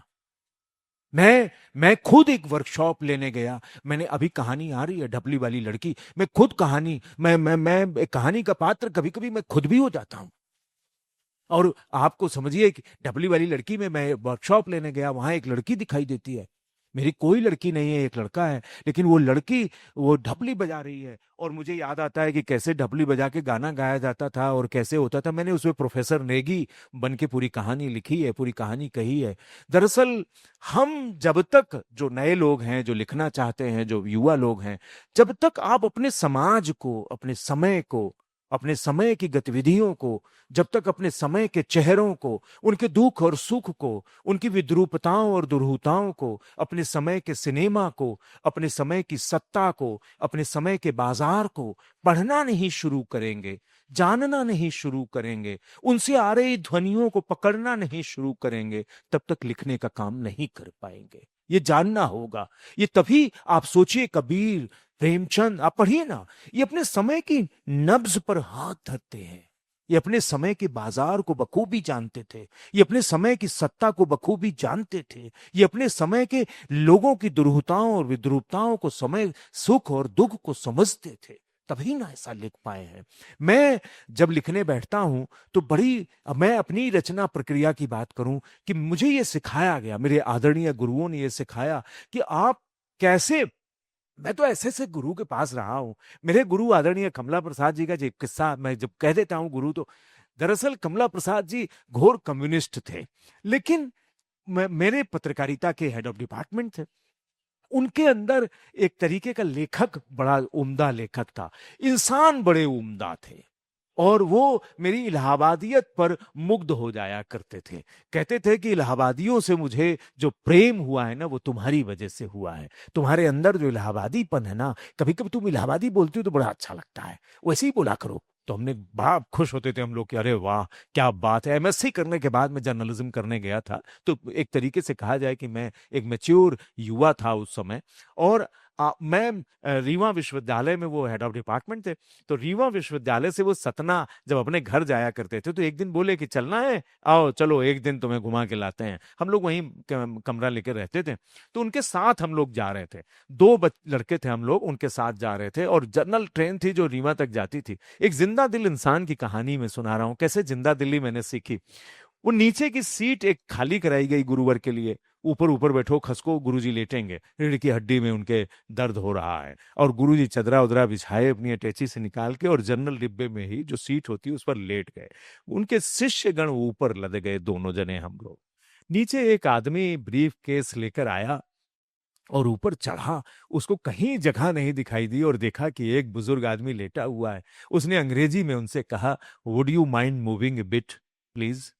मैं खुद एक वर्कशॉप लेने गया। मैंने अभी कहानी आ रही है ढपली वाली लड़की, मैं खुद कहानी, मैं कहानी का पात्र कभी कभी मैं खुद भी हो जाता हूं। और आपको समझिए कि ढपली वाली लड़की में मैं वर्कशॉप लेने गया, वहां एक लड़की दिखाई देती है। मेरी कोई लड़की नहीं है, एक लड़का है, लेकिन वो लड़की वो ढपली बजा रही है। और मुझे याद आता है कि कैसे ढपली बजा के गाना गाया जाता था और कैसे होता था। मैंने उसमें प्रोफेसर नेगी बन के पूरी कहानी लिखी है, पूरी कहानी कही है। दरअसल हम जब तक, जो नए लोग हैं, जो लिखना चाहते हैं, जो युवा लोग हैं, जब तक आप अपने समाज को, अपने समय को अपने समय की गतिविधियों को, जब तक अपने समय के चेहरों को, उनके दुख और सुख को, उनकी विद्रूपताओं और दुर्हुताओं को, अपने समय के सिनेमा को, अपने समय की सत्ता को, अपने समय के बाजार को पढ़ना नहीं शुरू करेंगे, जानना नहीं शुरू करेंगे, उनसे आ रही ध्वनियों को पकड़ना नहीं शुरू करेंगे, तब तक लिखने का काम नहीं कर पाएंगे। ये जानना होगा। ये तभी आप सोचिए, कबीर, प्रेमचंद, आप पढ़िए ना, ये अपने समय की नब्ज पर हाथ धरते हैं। ये अपने समय के बाजार को बखूबी जानते थे, ये अपने समय की सत्ता को बखूबी जानते थे, ये अपने समय के लोगों की दुर्हुताओं और विद्रूपताओं को, समय सुख और दुख को समझते थे, तभी ना ऐसा लिख पाए हैं। मैं जब लिखने बैठता हूं तो मैं अपनी रचना प्रक्रिया की बात करूं कि मुझे ये सिखाया गया, मेरे आदरणीय गुरुओं ने ये सिखाया कि आप कैसे, मैं तो ऐसे ऐसे गुरु के पास रहा हूं। मेरे गुरु आदरणीय कमला प्रसाद जी का जो किस्सा मैं जब कह देता हूं गुरु, तो दरअसल कमला प्रसाद जी घोर कम्युनिस्ट थे, लेकिन मेरे पत्रकारिता के हेड ऑफ डिपार्टमेंट थे। उनके अंदर एक तरीके का लेखक, बड़ा उम्दा लेखक था, इंसान बड़े उम्दा थे, और वो मेरी इलाहाबादियत पर मुग्ध हो जाया करते थे। कहते थे कि इलाहाबादियों से मुझे जो प्रेम हुआ है ना, वो तुम्हारी वजह से हुआ है। तुम्हारे अंदर जो इलाहाबादीपन है ना, कभी कभी तुम इलाहाबादी बोलती हो तो बड़ा अच्छा लगता है, वैसे ही बोला करो। तो हमने बड़ा खुश होते थे हम लोग कि अरे वाह क्या बात है। एमएससी करने के बाद मैं जर्नलिज्म करने गया था, तो एक तरीके से कहा जाए कि मैं एक मैच्योर युवा था उस समय। और मैं रीवा विश्वविद्यालय में, वो हेड ऑफ डिपार्टमेंट थे, तो रीवा विश्वविद्यालय से वो सतना जब अपने घर जाया करते थे, तो एक दिन बोले कि चलना है, आओ चलो एक दिन तुम्हें घुमा के लाते हैं। हम लोग वहीं कमरा लेकर रहते थे, तो उनके साथ हम लोग जा रहे थे। दो लड़के थे हम लोग, उनके साथ जा रहे थे, और जनरल ट्रेन थी जो रीवा तक जाती थी। एक जिंदा दिल इंसान की कहानी में सुना रहा हूं, कैसे जिंदा दिली मैंने सीखी। वो नीचे की सीट एक खाली कराई गई गुरुवर के लिए, ऊपर ऊपर बैठो खसको, गुरुजी लेटेंगे, रीढ़ की हड्डी में उनके दर्द हो रहा है, और गुरुजी चदरा उदरा बिछाए अपनी अटैची से निकाल के, और जनरल डिब्बे में ही जो सीट होती है उस पर लेट गए। उनके शिष्य गण ऊपर लद गए, दोनों जने हम लोग। नीचे एक आदमी ब्रीफ केस लेकर आया और ऊपर चढ़ा, उसको कहीं जगह नहीं दिखाई दी, और देखा कि एक बुजुर्ग आदमी लेटा हुआ है। उसने अंग्रेजी में उनसे कहा, would you mind moving a bit please.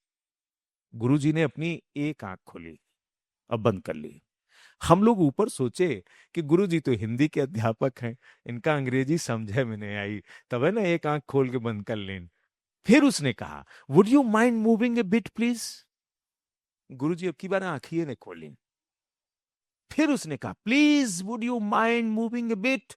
गुरुजी ने अपनी एक आंख खोली, अब बंद कर ली। हम लोग ऊपर सोचे कि गुरुजी तो हिंदी के अध्यापक हैं, इनका अंग्रेजी समझे में नहीं आई, तब है ना एक आंख खोल के बंद कर लें। फिर उसने कहा, would you mind moving a bit please. गुरुजी अब की बार आंखिए ने खोली। फिर उसने कहा, please would you mind moving a bit.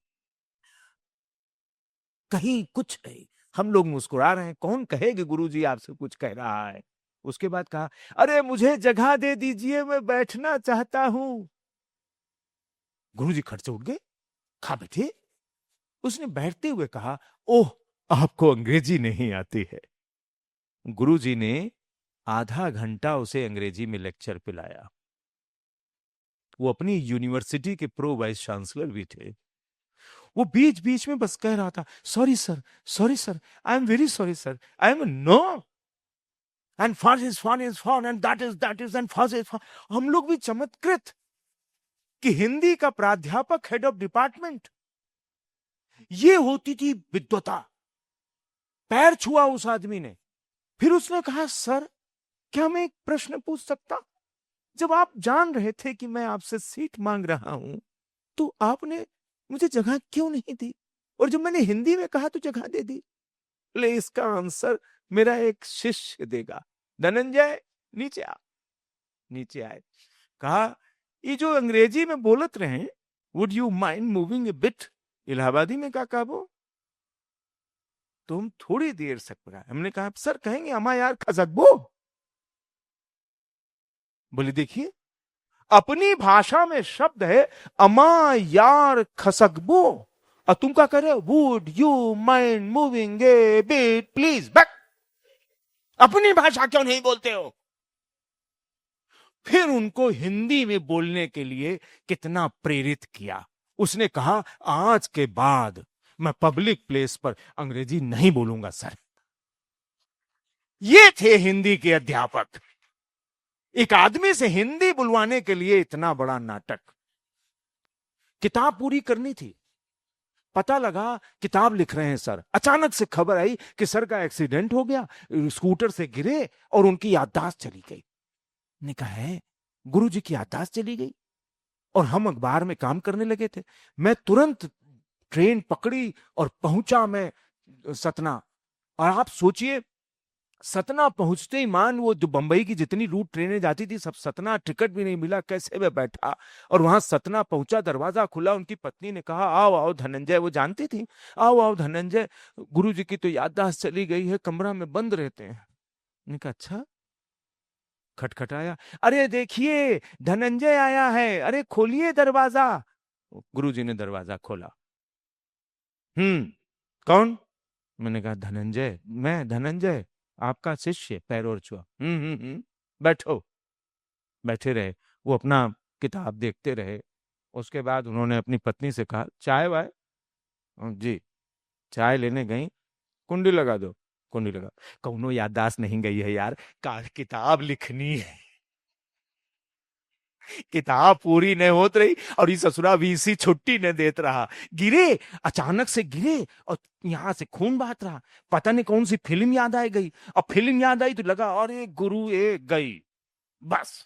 कहीं कुछ नहीं, हम लोग मुस्कुरा रहे हैं, कौन कहे कि गुरुजी आपसे कुछ कह रहा है। उसके बाद कहा, अरे मुझे जगह दे दीजिए, मैं बैठना चाहता हूं। गुरुजी खट से उठ गए, खा बैठे। उसने बैठते हुए कहा, ओह आपको अंग्रेजी नहीं आती है। गुरुजी ने आधा घंटा उसे अंग्रेजी में लेक्चर पिलाया। वो अपनी यूनिवर्सिटी के प्रो वाइस चांसलर भी थे। वो बीच बीच में बस कह रहा था, sorry sir, I am very sorry sir, I am no, and fun is fun and that is and fun is fun। हम लोग भी चमत्कृत कि हिंदी का प्राध्यापक, हेड ऑफ डिपार्टमेंट, ये होती थी विद्वता। पैर छुआ उस आदमी ने। फिर उसने कहा, सर क्या मैं एक प्रश्न पूछ सकता? जब आप जान रहे थे कि मैं आपसे सीट मांग रहा हूं, तो आपने मुझे जगह क्यों नहीं दी? और जब मैंने हिंदी में कहा तो जगह दे दी। ले इसका आंसर मेरा एक शिष्य देगा। धनंजय नीचे आ। नीचे आए, कहा, ये जो अंग्रेजी में बोलत रहे, would you mind moving a bit, इलाहाबादी में क्या कहा वो? तुम थोड़ी देर से पढ़ा। हमने कहा, सर कहेंगे अमा यार खसकबो। बोले देखिए, अपनी भाषा में शब्द है अमा यार खसकबो, और तुम क्या कर रहे हो, would you mind moving a bit please. Back, अपनी भाषा क्यों नहीं बोलते हो? फिर उनको हिंदी में बोलने के लिए कितना प्रेरित किया। उसने कहा, आज के बाद मैं पब्लिक प्लेस पर अंग्रेजी नहीं बोलूंगा सर। ये थे हिंदी के अध्यापक। एक आदमी से हिंदी बुलवाने के लिए इतना बड़ा नाटक। किताब पूरी करनी थी, पता लगा किताब लिख रहे हैं सर, अचानक से खबर आई कि सर का एक्सीडेंट हो गया, स्कूटर से गिरे और उनकी याददाश्त चली गई। ने कहा है गुरुजी की याददाश्त चली गई? और हम अखबार में काम करने लगे थे। मैं तुरंत ट्रेन पकड़ी और पहुंचा मैं सतना। और आप सोचिए, सतना पहुंचते ही मान, वो जो बंबई की जितनी रूट ट्रेनें जाती थी सब सतना, टिकट भी नहीं मिला, कैसे मैं बैठा और वहां सतना पहुंचा, दरवाजा खुला, उनकी पत्नी ने कहा आओ आओ धनंजय, वो जानती थी, आओ आओ धनंजय, गुरुजी की तो याददाश्त चली गई है, कमरा में बंद रहते हैं। मैंने कहा अच्छा। खटखटाया, अरे देखिए धनंजय आया है, अरे खोलिए दरवाजा। गुरुजी ने दरवाजा खोला। कौन? मैंने कहा धनंजय, मैं धनंजय आपका शिष्य, पैर और छुआ। बैठो। बैठे रहे, वो अपना किताब देखते रहे। उसके बाद उन्होंने अपनी पत्नी से कहा चाय वाय? जी। चाय लेने गई, कुंडी लगा दो। कुंडी लगा। कौनो याददाश्त नहीं गई है यार, किताब लिखनी है, किताब पूरी नहीं होत रही और इस ससुरा वीसी छुट्टी न देत रहा। गिरे, अचानक से गिरे और यहां से खून बहत रहा। पता नहीं कौन सी फिल्म याद आ गई, और फिल्म याद आई तो लगा अरे गुरु ए गई, बस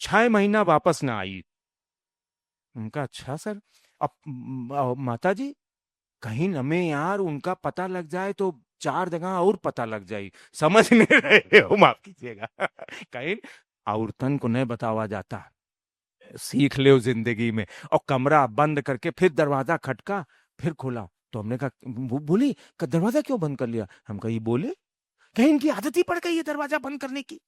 6 महीना वापस ना आई। उनका अच्छा सर, अब माता जी कहीं हमें यार उनका पता लग जाए तो 4 जगह और पता लग जाए, समझ नहीं रहे हो, माफ कीजिएगा। कहीं औरतन को नहीं बतावा जाता, सीख ले जिंदगी में। और कमरा बंद करके फिर दरवाजा खटका, फिर खोला तो हमने कहा, बोली दरवाजा क्यों बंद कर लिया? हम कहा ये बोले, कहीं इनकी आदत ही पड़ गई है दरवाजा बंद करने की,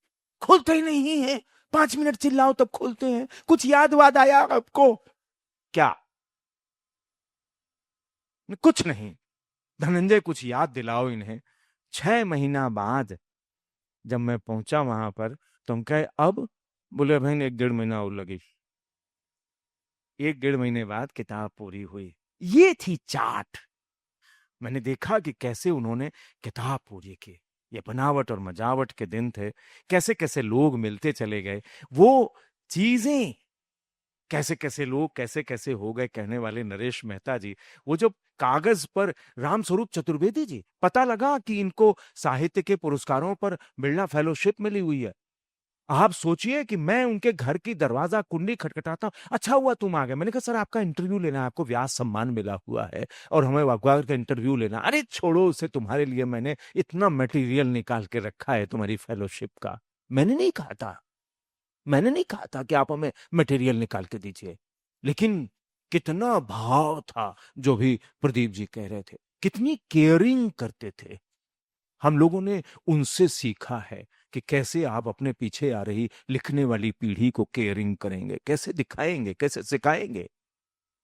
खोलते ही नहीं है, 5 मिनट चिल्लाओ तब खोलते हैं। कुछ याद वाद आया आपको क्या? कुछ नहीं। धनंजय कुछ याद दिलाओ इन्हें। 6 महीना बाद जब मैं पहुंचा वहां पर तो हम कहे अब? बोले बहन 1-1.5 महीना और लगी। 1-1.5 महीने बाद किताब पूरी हुई। ये थी चाट। मैंने देखा कि कैसे उन्होंने किताब पूरी की। ये बनावट और मजावट के दिन थे, कैसे कैसे लोग मिलते चले गए, वो चीजें कैसे कैसे लोग कैसे कैसे हो गए। कहने वाले नरेश मेहता जी, वो जो कागज पर रामस्वरूप चतुर्वेदी जी, पता लगा कि इनको साहित्य के पुरस्कारों पर बिरला फेलोशिप मिली हुई है। आप सोचिए कि मैं उनके घर की दरवाजा कुंडी खटखटाता हूं, अच्छा हुआ तुम आ गए। मैंने कहा सर आपका इंटरव्यू लेना है, आपको व्यास सम्मान मिला हुआ है और हमें अखबार का इंटरव्यू लेना। अरे छोड़ो उसे, तुम्हारे लिए मैंने इतना मटेरियल निकाल के रखा है तुम्हारी फेलोशिप का। मैंने नहीं कहा था, मैंने नहीं कहा था कि आप हमें मटेरियल निकाल के दीजिए, लेकिन कितना भाव था जो भी प्रदीप जी कह रहे थे, कितनी केयरिंग करते थे। हम लोगों ने उनसे सीखा है कि कैसे आप अपने पीछे आ रही लिखने वाली पीढ़ी को केयरिंग करेंगे, कैसे दिखाएंगे, कैसे सिखाएंगे।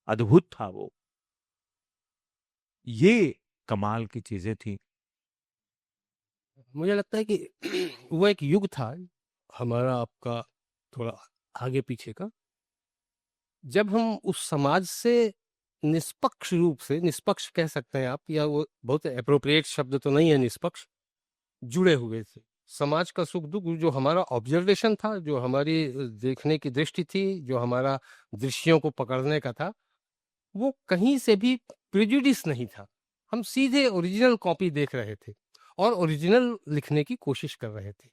अद्भुत था वो। ये कमाल की चीजें थी। मुझे लगता है कि वो एक युग था हमारा आपका थोड़ा आगे पीछे का, जब हम उस समाज से निष्पक्ष रूप से, निष्पक्ष कह सकते हैं आप, या वो बहुत एप्रोप्रिएट शब्द तो नहीं है निष्पक्ष, जुड़े हुए थे। समाज का सुख दुख, जो हमारा ऑब्जर्वेशन था, जो हमारी देखने की दृष्टि थी, जो हमारा दृश्यों को पकड़ने का था, वो कहीं से भी प्रिजुडिस नहीं था। हम सीधे ओरिजिनल कॉपी देख रहे थे और ओरिजिनल लिखने की कोशिश कर रहे थे।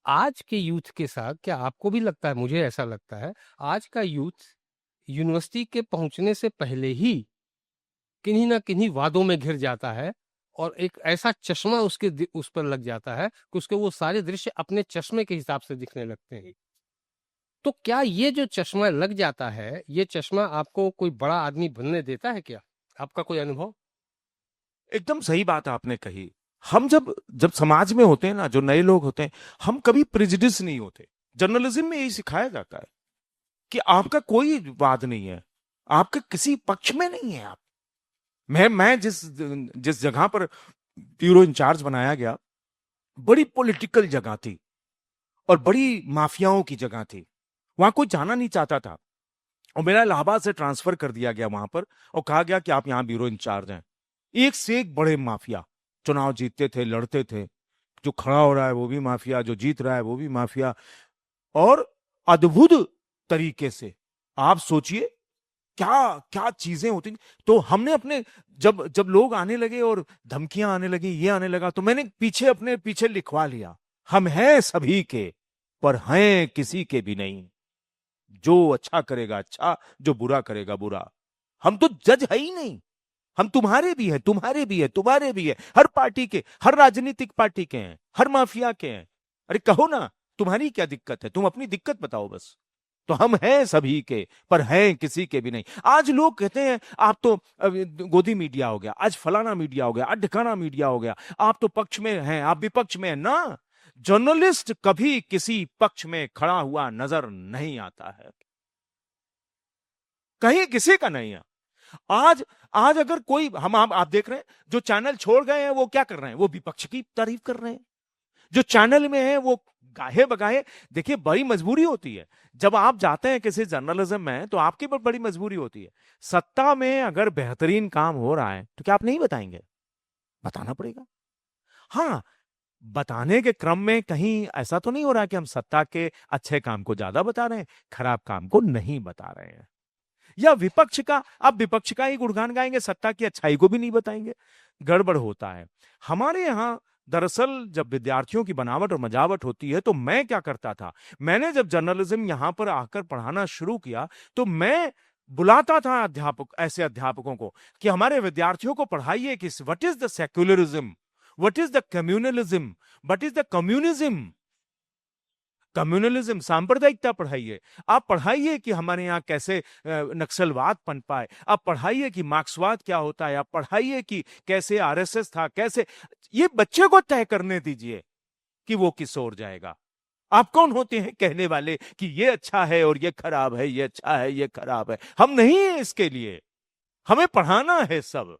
आज के यूथ के साथ क्या आपको भी लगता है, मुझे ऐसा लगता है, आज का यूथ यूनिवर्सिटी के पहुंचने से पहले ही किन्हीं ना किन्हीं वादों में घिर जाता है और एक ऐसा चश्मा उस पर लग जाता है कि उसके वो सारे दृश्य अपने चश्मे के हिसाब से दिखने लगते हैं। तो क्या ये जो चश्मा लग जाता है, ये चश्मा आपको कोई बड़ा आदमी बनने देता है क्या? आपका कोई अनुभव? एकदम सही बात आपने कही। हम जब जब समाज में होते हैं ना, जो नए लोग होते हैं, हम कभी प्रेजुडिस नहीं होते। जर्नलिज्म में यही सिखाया जाता है कि आपका कोई वाद नहीं है, आपके किसी पक्ष में नहीं है आप। मैं जिस जगह पर ब्यूरो इंचार्ज बनाया गया, बड़ी पॉलिटिकल जगह थी और बड़ी माफियाओं की जगह थी। वहां कोई जाना नहीं चाहता था और मेरा इलाहाबाद से ट्रांसफर कर दिया गया वहां पर और कहा गया कि आप यहां ब्यूरो इंचार्ज हैं। एक से एक बड़े माफिया चुनाव जीतते थे, लड़ते थे। जो खड़ा हो रहा है वो भी माफिया, जो जीत रहा है वो भी माफिया। और अद्भुत तरीके से आप सोचिए क्या क्या चीजें होती थी। तो हमने अपने जब जब लोग आने लगे और धमकियां आने लगी, ये आने लगा, तो मैंने पीछे अपने पीछे लिखवा लिया, हम हैं सभी के पर हैं किसी के भी नहीं। जो अच्छा करेगा अच्छा, जो बुरा करेगा बुरा। हम तो जज है ही नहीं। हम तुम्हारे भी हैं, तुम्हारे भी हैं, तुम्हारे भी हैं, हर पार्टी के, हर राजनीतिक पार्टी के हैं, हर माफिया के हैं। अरे कहो ना, तुम्हारी क्या दिक्कत है, तुम अपनी दिक्कत बताओ बस। तो हम हैं सभी के पर हैं किसी के भी नहीं। आज लोग कहते हैं आप तो गोदी मीडिया हो गया, आज फलाना मीडिया हो गया, आज ढिकाना मीडिया हो गया, आप तो पक्ष में हैं, आप विपक्ष में हैं ना। जर्नलिस्ट कभी किसी पक्ष में खड़ा हुआ नजर नहीं आता है, कहीं किसी का नहीं है। आज आज अगर कोई हम आप देख रहे हैं, जो चैनल छोड़ गए हैं वो क्या कर रहे हैं, वो विपक्ष की तारीफ कर रहे हैं। जो चैनल में है वो गाहे बगाहे। देखिए बड़ी मजबूरी होती है जब आप जाते हैं किसी जर्नलिज्म में, तो आपकी बड़ी मजबूरी होती है। सत्ता में अगर बेहतरीन काम हो रहा है तो क्या आप नहीं बताएंगे? बताना पड़ेगा। हाँ, बताने के क्रम में कहीं ऐसा तो नहीं हो रहा कि हम सत्ता के अच्छे काम को ज्यादा बता रहे हैं, खराब काम को नहीं बता रहे हैं। या विपक्ष का, आप विपक्ष का ही गुणगान गाएंगे, सत्ता की अच्छाई को भी नहीं बताएंगे। गड़बड़ होता है। हमारे यहां दरअसल जब विद्यार्थियों की बनावट और मजावट होती है, तो मैं क्या करता था, मैंने जब जर्नलिज्म यहां पर आकर पढ़ाना शुरू किया, तो मैं बुलाता था ऐसे अध्यापकों को कि हमारे विद्यार्थियों को पढ़ाइए कि what is the secularism, what is the communalism, what is the communism. Communalism, सांप्रदायिकता पढ़ाइए। आप पढ़ाइए कि हमारे यहाँ कैसे नक्सलवाद पनपा है, आप पढ़ाइए कि मार्क्सवाद क्या होता है, आप पढ़ाइए कि कैसे आरएसएस था, कैसे। ये बच्चे को तय करने दीजिए कि वो किस ओर जाएगा। आप कौन होते हैं कहने वाले कि ये अच्छा है और ये खराब है, ये अच्छा है ये खराब है। हम नहीं है इसके लिए। हमें पढ़ाना है सब,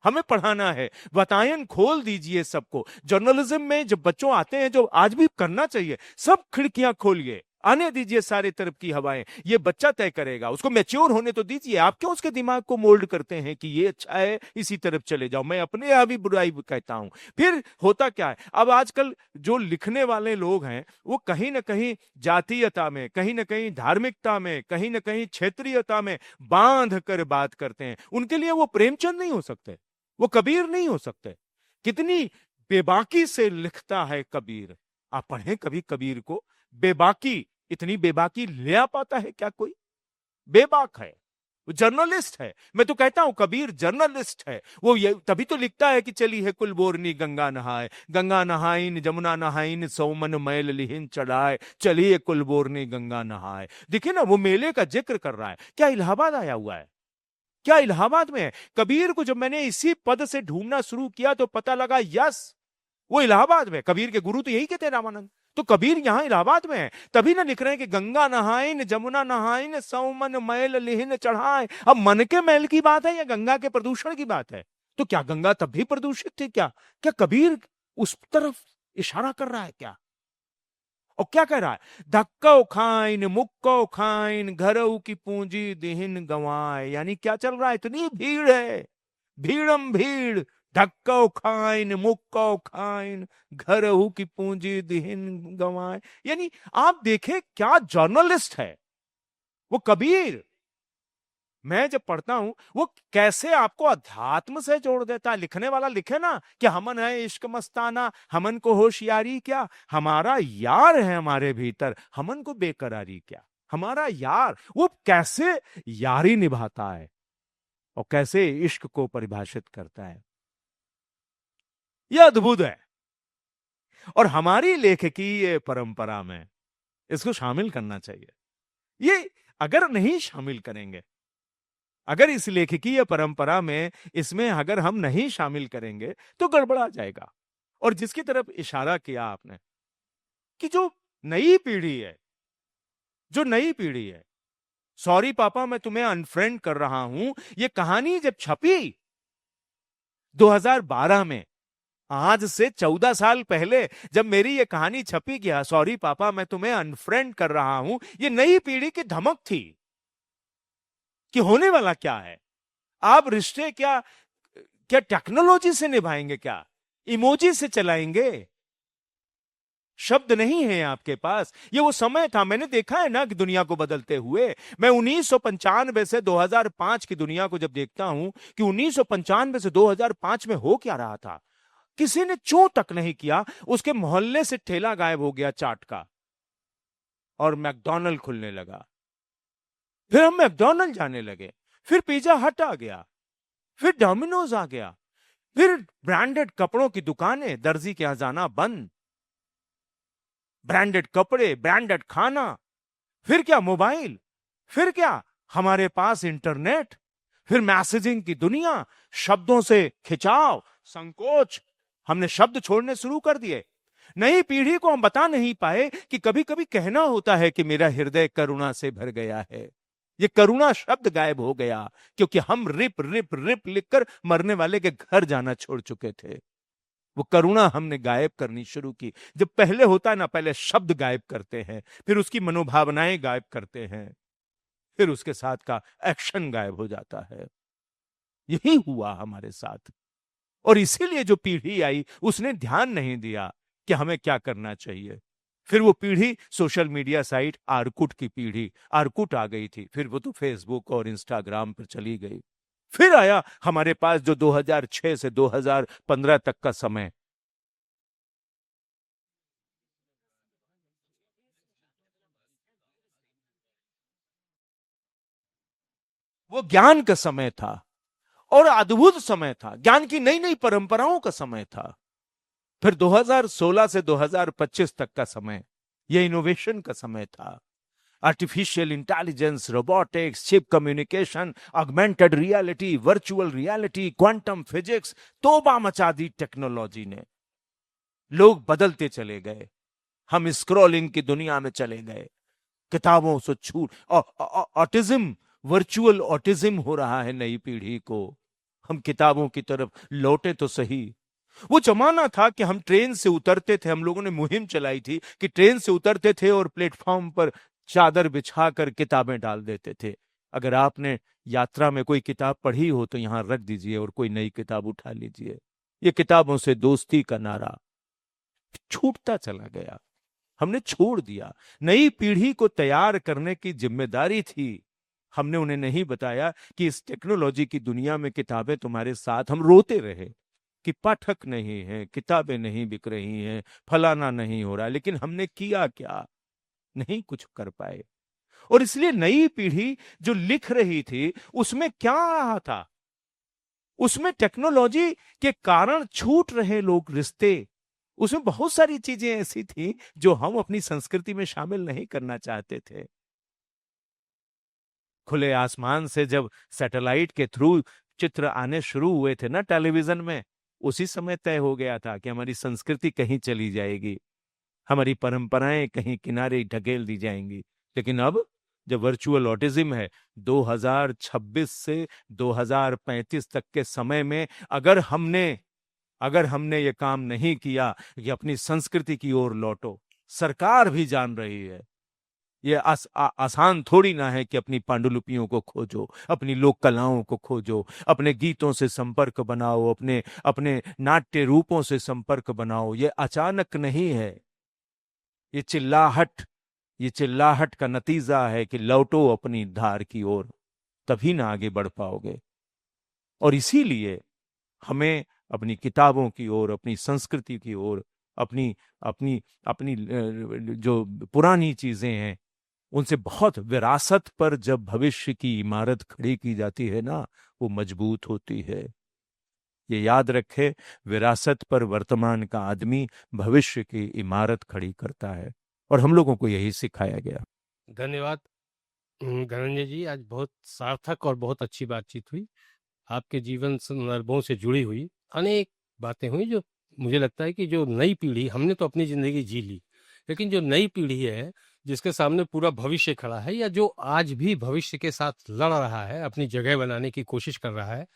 हमें पढ़ाना है। वातायन खोल दीजिए सबको। जर्नलिज्म में जब बच्चों आते हैं, जो आज भी करना चाहिए, सब खिड़कियां खोलिए, आने दीजिए सारे तरफ की हवाएं। ये बच्चा तय करेगा, उसको मैच्योर होने तो दीजिए। आप क्यों उसके दिमाग को मोल्ड करते हैं कि ये अच्छा है इसी तरफ चले जाओ। मैं अपने यहां भी बुराई कहता हूं। फिर होता क्या है, अब आजकल जो लिखने वाले लोग हैं वो कहीं ना कहीं जातीयता में, कहीं ना कहीं धार्मिकता में, कहीं ना कहीं क्षेत्रीयता में बांध कर बात करते हैं। उनके लिए वो प्रेमचंद नहीं हो सकते, वो कबीर नहीं हो सकते। कितनी बेबाकी से लिखता है कबीर। आप पढ़ें कभी कबीर को। बेबाकी, इतनी बेबाकी ले आ पाता है क्या कोई? बेबाक है, वो जर्नलिस्ट है। मैं तो कहता हूं कबीर जर्नलिस्ट है। वो ये तभी तो लिखता है कि चली है कुल बोरनी गंगा नहाए, गंगा नहाइन जमुना नहाइन सौमन मैल लिहिन चढ़ाए, चली है कुल बोरनी गंगा नहाए। देखिए ना, वो मेले का जिक्र कर रहा है। क्या इलाहाबाद आया हुआ है? क्या इलाहाबाद में है? कबीर को जब मैंने इसी पद से ढूंढना शुरू किया तो पता लगा यस, वो इलाहाबाद में। कबीर के गुरु तो यही कहते हैं, रामानंद। तो कबीर यहां इलाहाबाद में है, तभी ना लिख रहे हैं कि गंगा नहाइन जमुना नहाइन सौमन मैल लिहिन चढ़ाए। अब मन के मैल की बात है या गंगा के प्रदूषण की बात है? तो क्या गंगा तब भी प्रदूषित थी? क्या क्या कबीर उस तरफ इशारा कर रहा है क्या? और क्या कह रहा है? धक्को खाइन मुक्को खाइन घरऊ की पूंजी दिहिन गंवाए। यानी क्या चल रहा है? इतनी भीड़ है, भीड़म भीड़, धक्को खाइन मुक्को खाइन घरऊ की पूंजी दिहिन गंवाए। यानी आप देखें क्या जर्नलिस्ट है वो कबीर। मैं जब पढ़ता हूं वो कैसे आपको अध्यात्म से जोड़ देता है। लिखने वाला लिखे ना कि हमन है इश्क मस्ताना, हमन को होशियारी क्या, हमारा यार है हमारे भीतर, हमन को बेकरारी क्या। हमारा यार, वो कैसे यारी निभाता है और कैसे इश्क को परिभाषित करता है, यह अद्भुत है। और हमारी लेखकीय परंपरा में इसको शामिल करना चाहिए। ये अगर नहीं शामिल करेंगे, अगर इस लेखकीय परंपरा में इसमें अगर हम नहीं शामिल करेंगे तो गड़बड़ा जाएगा। और जिसकी तरफ इशारा किया आपने कि जो नई पीढ़ी है, जो नई पीढ़ी है, सॉरी पापा मैं तुम्हें अनफ्रेंड कर रहा हूं, ये कहानी जब छपी 2012 में, आज से 14 साल पहले जब मेरी ये कहानी छपी, गया सॉरी पापा मैं तुम्हें अनफ्रेंड कर रहा हूं, ये नई पीढ़ी की धमक थी कि होने वाला क्या है। आप रिश्ते क्या क्या टेक्नोलॉजी से निभाएंगे? क्या इमोजी से चलाएंगे? शब्द नहीं है आपके पास। ये वो समय था, मैंने देखा है ना कि दुनिया को बदलते हुए। मैं 1995 से 2005 की दुनिया को जब देखता हूं कि 1995 से 2005 में हो क्या रहा था, किसी ने चू तक नहीं किया। उसके मोहल्ले से ठेला गायब हो गया चाट का और मैकडॉनल्ड खुलने लगा। फिर हम मैकडॉनल्ड जाने लगे, फिर पिज्जा हट आ गया, फिर डोमिनोज आ गया, फिर ब्रांडेड कपड़ों की दुकानें, दर्जी के यहां जाना बंद, ब्रांडेड कपड़े, ब्रांडेड खाना, फिर क्या मोबाइल, फिर क्या हमारे पास इंटरनेट, फिर मैसेजिंग की दुनिया, शब्दों से खिंचाव, संकोच, हमने शब्द छोड़ने शुरू कर दिए। नई पीढ़ी को हम बता नहीं पाए कि कभी कभी कहना होता है कि मेरा हृदय करुणा से भर गया है। ये करुणा शब्द गायब हो गया क्योंकि हम रिप रिप रिप लिखकर मरने वाले के घर जाना छोड़ चुके थे। वो करुणा हमने गायब करनी शुरू की। जब पहले होता है ना, पहले शब्द गायब करते हैं, फिर उसकी मनोभावनाएं गायब करते हैं, फिर उसके साथ का एक्शन गायब हो जाता है। यही हुआ हमारे साथ। और इसीलिए जो पीढ़ी आई उसने ध्यान नहीं दिया कि हमें क्या करना चाहिए। फिर वो पीढ़ी सोशल मीडिया साइट आरकुट की पीढ़ी, आरकुट आ गई थी, फिर वो तो फेसबुक और इंस्टाग्राम पर चली गई। फिर आया हमारे पास जो 2006 से 2015 तक का समय, वो ज्ञान का समय था और अद्भुत समय था, ज्ञान की नई नई परंपराओं का समय था। फिर 2016 से 2025 तक का समय, यह इनोवेशन का समय था। Artificial intelligence, robotics, chip communication, augmented reality, virtual reality, quantum physics, तोबा मचा दी टेक्नोलॉजी ने। लोग बदलते चले गए, हम स्क्रॉलिंग की दुनिया में चले गए, किताबों से छूट, ऑटिज्म, वर्चुअल ऑटिज्म हो रहा है नई पीढ़ी को। हम किताबों की तरफ लौटे तो सही। वो जमाना था कि हम ट्रेन से उतरते थे, हम लोगों ने मुहिम चलाई थी कि ट्रेन से उतरते थे और प्लेटफॉर्म पर चादर बिछाकर किताबें डाल देते थे। अगर आपने यात्रा में कोई किताब पढ़ी हो तो यहां रख दीजिए और कोई नई किताब उठा लीजिए। ये किताबों से दोस्ती का नारा छूटता चला गया, हमने छोड़ दिया। नई पीढ़ी को तैयार करने की जिम्मेदारी थी, हमने उन्हें नहीं बताया कि इस टेक्नोलॉजी की दुनिया में किताबें तुम्हारे साथ। हम रोते रहे कि पाठक नहीं है, किताबें नहीं बिक रही हैं, फलाना नहीं हो रहा, लेकिन हमने किया क्या? नहीं कुछ कर पाए। और इसलिए नई पीढ़ी जो लिख रही थी उसमें क्या आ रहा था, उसमें टेक्नोलॉजी के कारण छूट रहे लोग रिश्ते, उसमें बहुत सारी चीजें ऐसी थी जो हम अपनी संस्कृति में शामिल नहीं करना चाहते थे। खुले आसमान से जब सैटेलाइट के थ्रू चित्र आने शुरू हुए थे ना टेलीविजन में, उसी समय तय हो गया था कि हमारी संस्कृति कहीं चली जाएगी, हमारी परंपराएं कहीं किनारे ढकेल दी जाएंगी। लेकिन अब जब वर्चुअल ऑटिज्म है, 2026 से 2035 तक के समय में अगर हमने ये काम नहीं किया कि अपनी संस्कृति की ओर लौटो, सरकार भी जान रही है ये आसान थोड़ी ना है कि अपनी पांडुलिपियों को खोजो, अपनी लोक कलाओं को खोजो, अपने गीतों से संपर्क बनाओ, अपने अपने नाट्य रूपों से संपर्क बनाओ। ये अचानक नहीं है, ये चिल्लाहट का नतीजा है कि लौटो अपनी धार की ओर, तभी ना आगे बढ़ पाओगे। और इसीलिए हमें अपनी किताबों की ओर, अपनी संस्कृति की ओर, अपनी अपनी अपनी जो पुरानी चीजें हैं उनसे बहुत, विरासत पर जब भविष्य की इमारत खड़ी की जाती है ना, वो मजबूत होती है। ये याद रखे, विरासत पर वर्तमान का आदमी भविष्य की इमारत खड़ी करता है, और हम लोगों को यही सिखाया गया। धन्यवाद धनंजय जी, आज बहुत सार्थक और बहुत अच्छी बातचीत हुई। आपके जीवन संदर्भों से जुड़ी हुई अनेक बातें हुई, जो मुझे लगता है कि जो नई पीढ़ी, हमने तो अपनी जिंदगी जी ली, लेकिन जो नई पीढ़ी है जिसके सामने पूरा भविष्य खड़ा है, या जो आज भी भविष्य के साथ लड़ रहा है, अपनी जगह बनाने की कोशिश कर रहा है,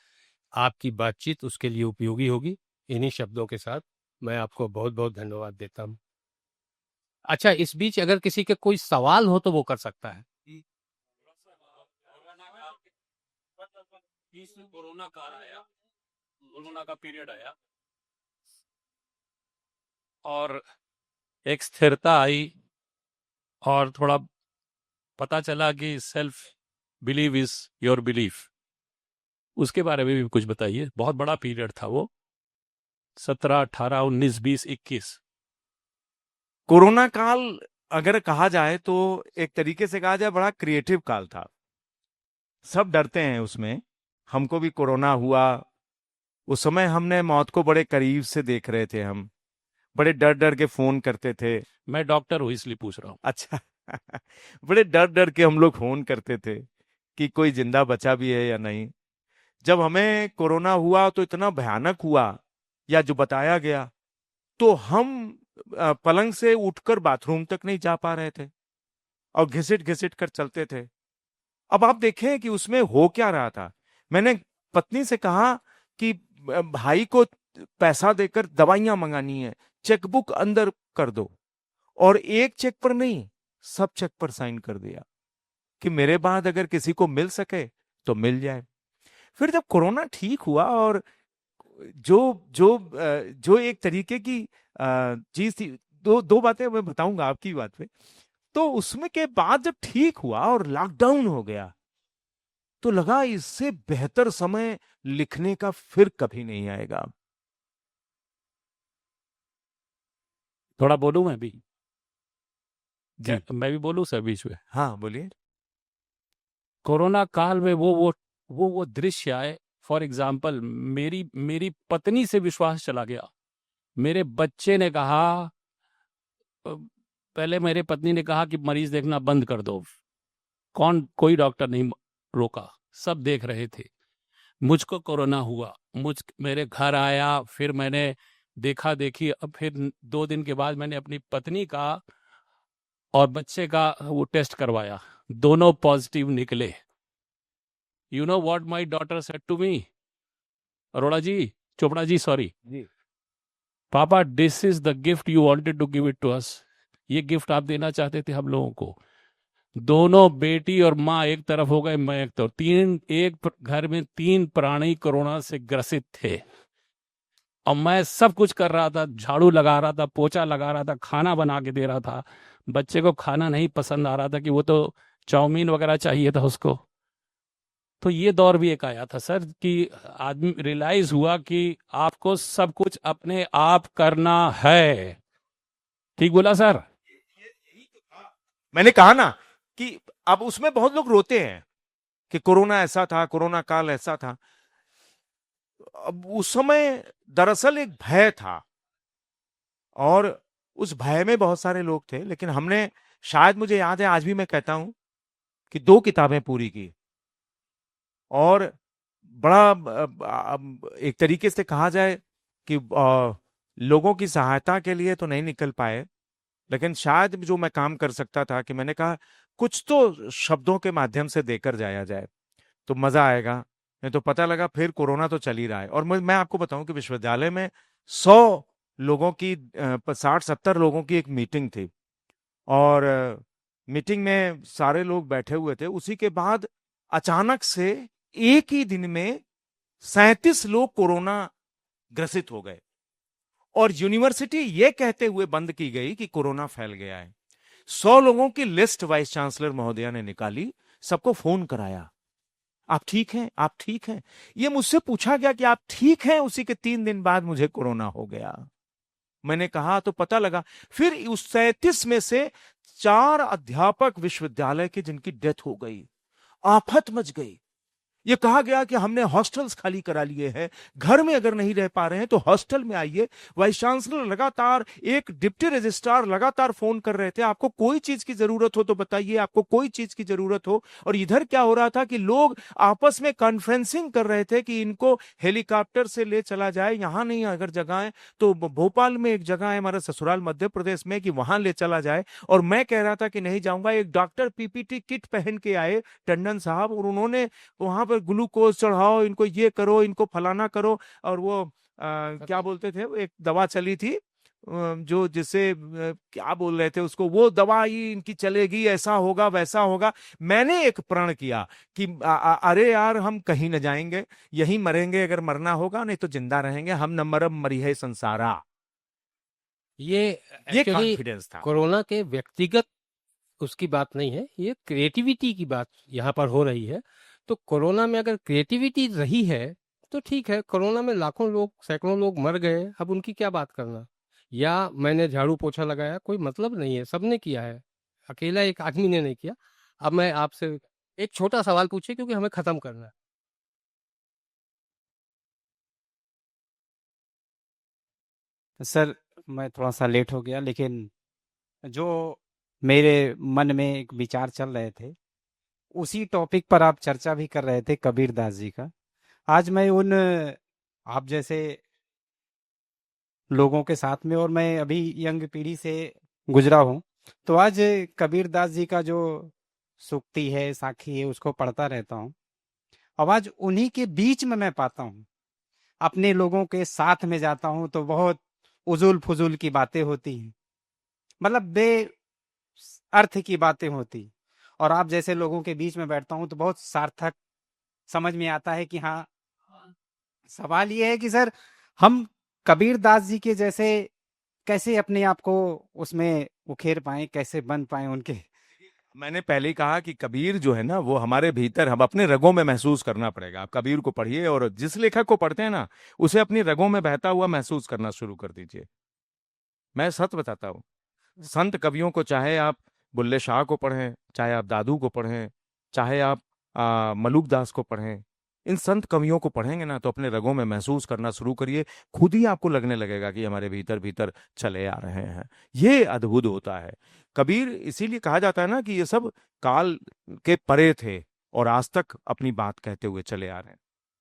आपकी बातचीत उसके लिए उपयोगी होगी। इन्हीं शब्दों के साथ मैं आपको बहुत बहुत धन्यवाद देता हूँ। अच्छा, इस बीच अगर किसी के कोई सवाल हो तो वो कर सकता है। कोरोना काल आया, कोरोना का पीरियड आया, और एक स्थिरता आई और थोड़ा पता चला कि self believe is your belief. उसके बारे में भी कुछ बताइए। बहुत बड़ा पीरियड था वो, 17, 18, 19, 20, 21। कोरोना काल अगर कहा जाए तो एक तरीके से कहा जाए बड़ा क्रिएटिव काल था। सब डरते हैं उसमें, हमको भी कोरोना हुआ। उस समय हमने मौत को बड़े करीब से देख रहे थे, हम बड़े डर डर के फोन करते थे। मैं डॉक्टर हूँ इसलिए पूछ रहा हूँ। अच्छा बड़े डर डर के हम लोग फोन करते थे कि कोई जिंदा बचा भी है या नहीं। जब हमें कोरोना हुआ तो इतना भयानक हुआ, या जो बताया गया, तो हम पलंग से उठकर बाथरूम तक नहीं जा पा रहे थे और घिसिट घिसिट कर चलते थे। अब आप देखें कि उसमें हो क्या रहा था। मैंने पत्नी से कहा कि भाई को पैसा देकर दवाइयां मंगानी है, चेकबुक अंदर कर दो। और एक चेक पर नहीं, सब चेक पर साइन कर दिया कि मेरे बाद अगर किसी को मिल सके तो मिल जाए। फिर जब कोरोना ठीक हुआ और जो जो जो एक तरीके की चीज थी, दो दो बातें मैं बताऊंगा आपकी बात पे। तो उसमें के बाद जब ठीक हुआ और लॉकडाउन हो गया, तो लगा इससे बेहतर समय लिखने का फिर कभी नहीं आएगा। थोड़ा बोलूं मैं भी? जी मैं भी बोलूं सर बीच में? हाँ बोलिए। कोरोना काल में वो दृश्य आए। फॉर एग्जाम्पल, मेरी मेरी पत्नी से विश्वास चला गया। मेरे बच्चे ने कहा, पहले मेरे पत्नी ने कहा कि मरीज देखना बंद कर दो। कोई डॉक्टर नहीं रोका, सब देख रहे थे। मुझको कोरोना हुआ, मेरे घर आया, फिर मैंने देखा देखी, अब फिर 2 दिन के बाद मैंने अपनी पत्नी का और बच्चे का वो टेस्ट करवाया, दोनों पॉजिटिव निकले। You know what my daughter said to me? Arora ji, Chopra ji, sorry, जी पापा, this is the gift you wanted to give it to us. ये गिफ्ट आप देना चाहते थे हम लोगों को। दोनों बेटी और माँ एक तरफ हो गए, मैं एक तरफ। घर में 3 प्राणी कोरोना से ग्रसित थे और मैं सब कुछ कर रहा था, झाड़ू लगा रहा था, पोछा लगा रहा था, खाना बना के दे रहा था। बच्चे को खाना नहीं पसंद आ रहा था कि वो तो चाउमीन वगैरह चाहिए था उसको। तो ये दौर भी एक आया था सर कि आदमी रियलाइज हुआ कि आपको सब कुछ अपने आप करना है। ठीक बोला सर? मैंने कहा ना कि अब उसमें बहुत लोग रोते हैं कि कोरोना ऐसा था, कोरोना काल ऐसा था। अब उस समय दरअसल एक भय था और उस भय में बहुत सारे लोग थे, लेकिन हमने, शायद मुझे याद है आज भी मैं कहता हूं कि 2 किताबें पूरी की। और बड़ा एक तरीके से कहा जाए कि लोगों की सहायता के लिए तो नहीं निकल पाए, लेकिन शायद जो मैं काम कर सकता था कि मैंने कहा कुछ तो शब्दों के माध्यम से देकर जाया जाए तो मजा आएगा। नहीं तो पता लगा फिर कोरोना तो चल ही रहा है। और मैं आपको बताऊं कि विश्वविद्यालय में 100 लोगों की 60-70 लोगों की एक मीटिंग थी और मीटिंग में सारे लोग बैठे हुए थे। उसी के बाद अचानक से एक ही दिन में 37 लोग कोरोना ग्रसित हो गए और यूनिवर्सिटी ये कहते हुए बंद की गई कि कोरोना फैल गया है। 100 लोगों की लिस्ट वाइस चांसलर महोदया ने निकाली, सबको फोन कराया, आप ठीक हैं, आप ठीक हैं। ये मुझसे पूछा गया कि आप ठीक हैं। उसी के 3 दिन बाद मुझे कोरोना हो गया। मैंने कहा तो पता लगा फिर उस 37 में से 4 अध्यापक विश्वविद्यालय के जिनकी डेथ हो गई। आफत मच गई। ये कहा गया कि हमने हॉस्टल्स खाली करा लिए हैं, घर में अगर नहीं रह पा रहे हैं तो हॉस्टल में आइए। वाइस चांसलर लगातार, एक डिप्टी रजिस्ट्रार लगातार फोन कर रहे थे, आपको कोई चीज की जरूरत हो तो बताइए, आपको कोई चीज की जरूरत हो। और इधर क्या हो रहा था कि लोग आपस में कॉन्फ्रेंसिंग कर रहे थे कि इनको हेलीकॉप्टर से ले चला जाए, यहां नहीं अगर जगह है तो भोपाल में एक जगह है हमारा ससुराल मध्य प्रदेश में, कि वहां ले चला जाए। और मैं कह रहा था कि नहीं जाऊंगा। एक डॉक्टर पीपीटी किट पहन के आए, टंडन साहब, और उन्होंने वहां पर ग्लूकोज चढ़ाओ, इनको ये करो, इनको फलाना करो। और वो क्या बोलते थे, एक दवा चली थी जो जिसे क्या बोल रहे थे उसको, वो दवा ही इनकी चलेगी, ऐसा होगा वैसा होगा। मैंने एक प्रण किया कि अरे यार हम कहीं न जाएंगे, यहीं मरेंगे, अगर मरना होगा, नहीं तो जिंदा रहेंगे, हम न मरम मरी है संसारा। ये ये एक्चुअली कॉन्फिडेंस था। कोरोना के व्यक्तिगत उसकी बात नहीं है, ये क्रिएटिविटी की बात यहाँ पर हो रही है। तो कोरोना में अगर क्रिएटिविटी रही है तो ठीक है, कोरोना में लाखों लोग सैकड़ों लोग मर गए, अब उनकी क्या बात करना। या मैंने झाड़ू पोछा लगाया, कोई मतलब नहीं है, सबने किया है, अकेला एक आदमी ने नहीं किया। अब मैं आपसे एक छोटा सवाल पूछिए क्योंकि हमें खत्म करना है। सर, मैं थोड़ा सा लेट हो गया, लेकिन जो मेरे मन में एक विचार चल रहे थे, उसी टॉपिक पर आप चर्चा भी कर रहे थे, कबीर दास जी का। आज मैं उन आप जैसे लोगों के साथ में, और मैं अभी यंग पीढ़ी से गुजरा हूँ, तो आज कबीर दास जी का जो सूक्ति है, साखी है, उसको पढ़ता रहता हूँ। अब आज उन्हीं के बीच में मैं पाता हूँ, अपने लोगों के साथ में जाता हूँ तो बहुत उजुल फुजुल की बातें होती हैं, मतलब बे अर्थ की बातें होती। और आप जैसे लोगों के बीच में बैठता हूँ तो बहुत सार्थक समझ में आता है कि हाँ, सवाल ये है कि सर, हम कबीर दास जी के जैसे कैसे अपने आप को उसमें उखेर पाए, कैसे बन पाए उनके। मैंने पहले ही कहा कि कबीर जो है ना, वो हमारे भीतर, हम अपने रगों में महसूस करना पड़ेगा। आप कबीर को पढ़िए और जिस लेखक को पढ़ते हैं ना, उसे अपनी रगों में बहता हुआ महसूस करना शुरू कर दीजिए। मैं सच बताता हूँ, संत कवियों को, चाहे आप बुल्ले शाह को पढ़ें, चाहे आप दादू को पढ़ें, चाहे आप मलुक दास को पढ़ें, इन संत कवियों को पढ़ेंगे ना तो अपने रगों में महसूस करना शुरू करिए, खुद ही आपको लगने लगेगा कि हमारे भीतर भीतर चले आ रहे हैं। ये अद्भुत होता है। कबीर इसीलिए कहा जाता है ना कि ये सब काल के परे थे और आज तक अपनी बात कहते हुए चले आ रहे हैं।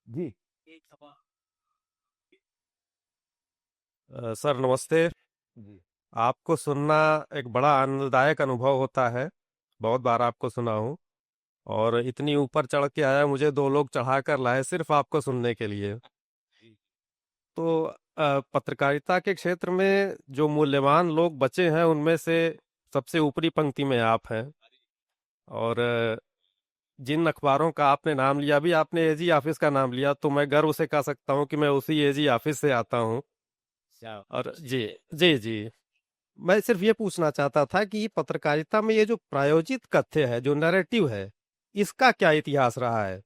जी सर नमस्ते। जी आपको सुनना एक बड़ा आनंददायक अनुभव होता है। बहुत बार आपको सुना हूँ और इतनी ऊपर चढ़ के आया, मुझे 2 लोग चढ़ा कर लाए सिर्फ आपको सुनने के लिए। तो पत्रकारिता के क्षेत्र में जो मूल्यवान लोग बचे हैं उनमें से सबसे ऊपरी पंक्ति में आप हैं। और जिन अखबारों का आपने नाम लिया, अभी आपने एजी ऑफिस का नाम लिया, तो मैं गर्व से कह सकता हूँ कि मैं उसी एजी ऑफिस से आता हूँ। और जी जी जी, मैं सिर्फ ये पूछना चाहता था कि पत्रकारिता में ये जो प्रायोजित कथ्य है, जो नैरेटिव है, इसका क्या इतिहास रहा है?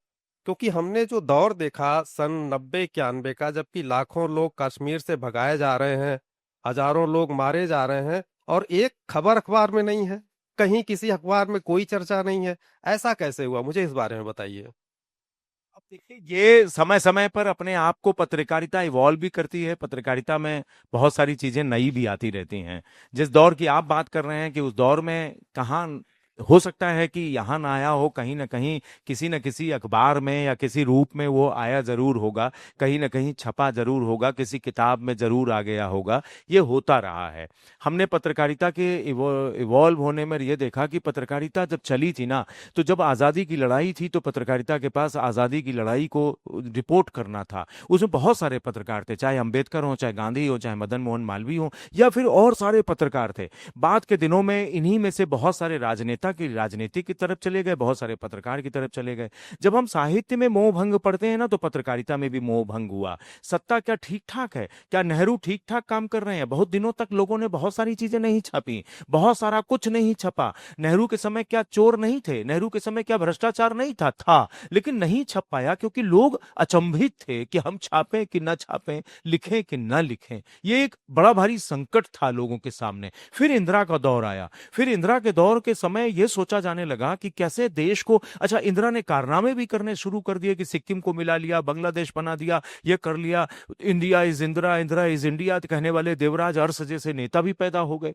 क्योंकि हमने जो दौर देखा सन 90-91 का, जबकि लाखों लोग कश्मीर से भगाए जा रहे हैं, हजारों लोग मारे जा रहे हैं, और एक खबर अखबार में नहीं है, कहीं किसी अखबार में कोई चर्चा नहीं है, ऐसा कैसे हुआ? मुझे इस बारे में बताइए। अब देखिए, ये समय समय पर अपने आप को पत्रकारिता इवॉल्व भी करती है। पत्रकारिता में बहुत सारी चीजें नई भी आती रहती हैं। जिस दौर की आप बात कर रहे हैं कि उस दौर में कहाँ हो सकता है कि यहाँ ना आया हो, कहीं ना कहीं किसी न किसी अखबार में या किसी रूप में वो आया जरूर होगा, कहीं ना कहीं छपा जरूर होगा, किसी किताब में जरूर आ गया होगा। ये होता रहा है। हमने पत्रकारिता के इवॉल्व होने में ये देखा कि पत्रकारिता जब चली थी ना, तो जब आज़ादी की लड़ाई थी तो पत्रकारिता के पास आज़ादी की लड़ाई को रिपोर्ट करना था। उसमें बहुत सारे पत्रकार थे, चाहे अंबेडकर हो, चाहे गांधी हो, चाहे मदन मोहन मालवीय हो, या फिर और सारे पत्रकार थे। बाद के दिनों में इन्हीं में से बहुत सारे राजनेता की राजनीति की तरफ चले गए, बहुत सारे पत्रकार की तरफ चले गए। जब हम साहित्य में मोह भंग पढ़ते हैं ना, तो पत्रकारिता में भी मोह भंग हुआ। सत्ता क्या ठीक ठाक है? क्या नेहरू ठीक ठाक काम कर रहे हैं? बहुत दिनों तक लोगों ने बहुत सारी चीजें नहीं छापी, बहुत सारा कुछ नहीं छपा। नेहरू के समय क्या चोर नहीं थे? नेहरू के समय क्या भ्रष्टाचार नहीं था, लेकिन नहीं छप पाया क्योंकि लोग अचंभित थे कि हम छापें कि ना छापें, लिखें कि ना लिखें। ये एक बड़ा भारी संकट था लोगों के सामने। फिर इंदिरा का दौर आया। फिर इंदिरा के दौर के समय यह सोचा जाने लगा कि कैसे देश को, अच्छा, इंदिरा ने कारनामे भी करने शुरू कर दिए कि सिक्किम को मिला लिया, बांग्लादेश बना दिया, ये कर लिया, India is Indira, Indira is India कहने वाले देवराज अरस जैसे नेता भी पैदा हो गए।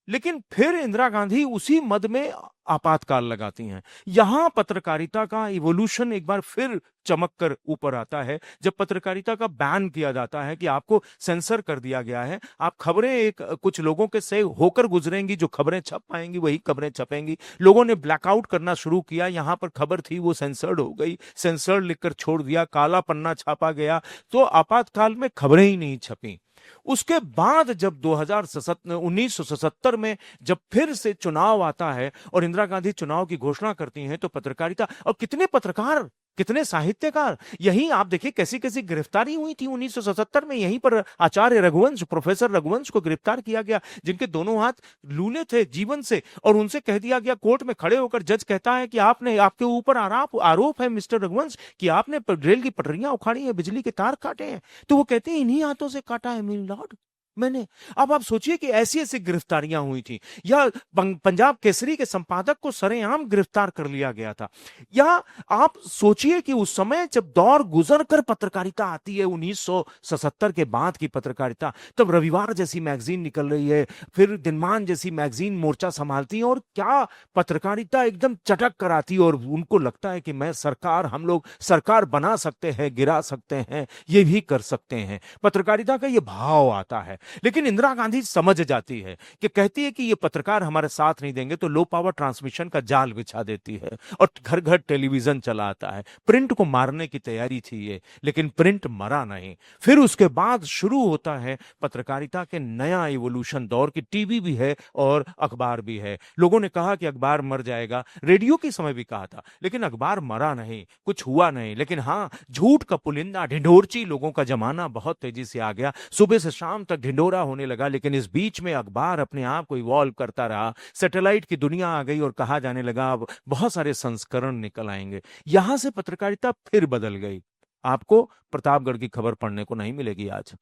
लेकिन फिर इंदिरा गांधी उसी मद में आपातकाल लगाती हैं। यहां पत्रकारिता का इवोल्यूशन एक बार फिर चमक कर ऊपर आता है, जब पत्रकारिता का बैन किया जाता है कि आपको सेंसर कर दिया गया है। आप खबरें एक कुछ लोगों के से होकर गुजरेंगी, जो खबरें छप पाएंगी वही खबरें छपेंगी। लोगों ने ब्लैकआउट करना शुरू किया। यहां पर खबर थी वो सेंसर्ड हो गई, सेंसर्ड लिखकर छोड़ दिया, काला पन्ना छापा गया, तो आपातकाल में खबरें ही नहीं छपी। उसके बाद जब 1977 में जब फिर से चुनाव आता है और इंदिरा गांधी चुनाव की घोषणा करती हैं, तो पत्रकारिता, और कितने पत्रकार कितने साहित्यकार, यही आप देखिए कैसी कैसी गिरफ्तारी हुई थी 1977 में। यहीं पर आचार्य रघुवंश, प्रोफेसर रघुवंश को गिरफ्तार किया गया, जिनके दोनों हाथ लूले थे जीवन से, और उनसे कह दिया गया कोर्ट में खड़े होकर, जज कहता है कि आपने, आपके ऊपर आरोप है मिस्टर रघुवंश कि आपने रेल की पटरियां उखाड़ी हैं, बिजली के तार काटे हैं। तो वो कहते हैं इन्हीं हाथों से काटा है मेरी लॉर्ड मैंने। अब आप सोचिए कि ऐसी ऐसी गिरफ्तारियां हुई थी, या पंजाब केसरी के संपादक को सरेआम गिरफ्तार कर लिया गया था। या आप सोचिए कि उस समय जब दौर गुजर कर पत्रकारिता आती है, 1977 के बाद की पत्रकारिता, तब रविवार जैसी मैगजीन निकल रही है, फिर दिनमान जैसी मैगजीन मोर्चा संभालती है, और क्या पत्रकारिता एकदम चटक कर आती है, और उनको लगता है कि मैं सरकार, हम लोग सरकार बना सकते हैं, गिरा सकते हैं, ये भी कर सकते हैं। पत्रकारिता का ये भाव आता है। लेकिन इंदिरा गांधी समझ जाती है, कि कहती है कि ये पत्रकार हमारे साथ नहीं देंगे, तो लो पावर ट्रांसमिशन का जाल बिछा देती है, और घर घर टेलीविजन चला आता है। प्रिंट को मारने की तैयारी थी ये, लेकिन प्रिंट मरा नहीं। फिर उसके बाद शुरू होता है पत्रकारिता के नया इवोल्यूशन दौर, की टीवी भी है और अखबार भी है। लोगों ने कहा कि अखबार मर जाएगा, रेडियो के समय भी कहा था, लेकिन अखबार मरा नहीं, कुछ हुआ नहीं। लेकिन हाँ, झूठ का पुलिंदा, ढिंढोरची लोगों का जमाना बहुत तेजी से आ गया, सुबह से शाम तक ढिंडोरा होने लगा। लेकिन इस बीच में अखबार अपने आप को इवॉल्व करता रहा, सैटेलाइट की दुनिया आ गई, और कहा जाने लगा अब बहुत सारे संस्करण निकल आएंगे। यहां से पत्रकारिता फिर बदल गई। आपको प्रतापगढ़ की खबर पढ़ने को नहीं मिलेगी आज,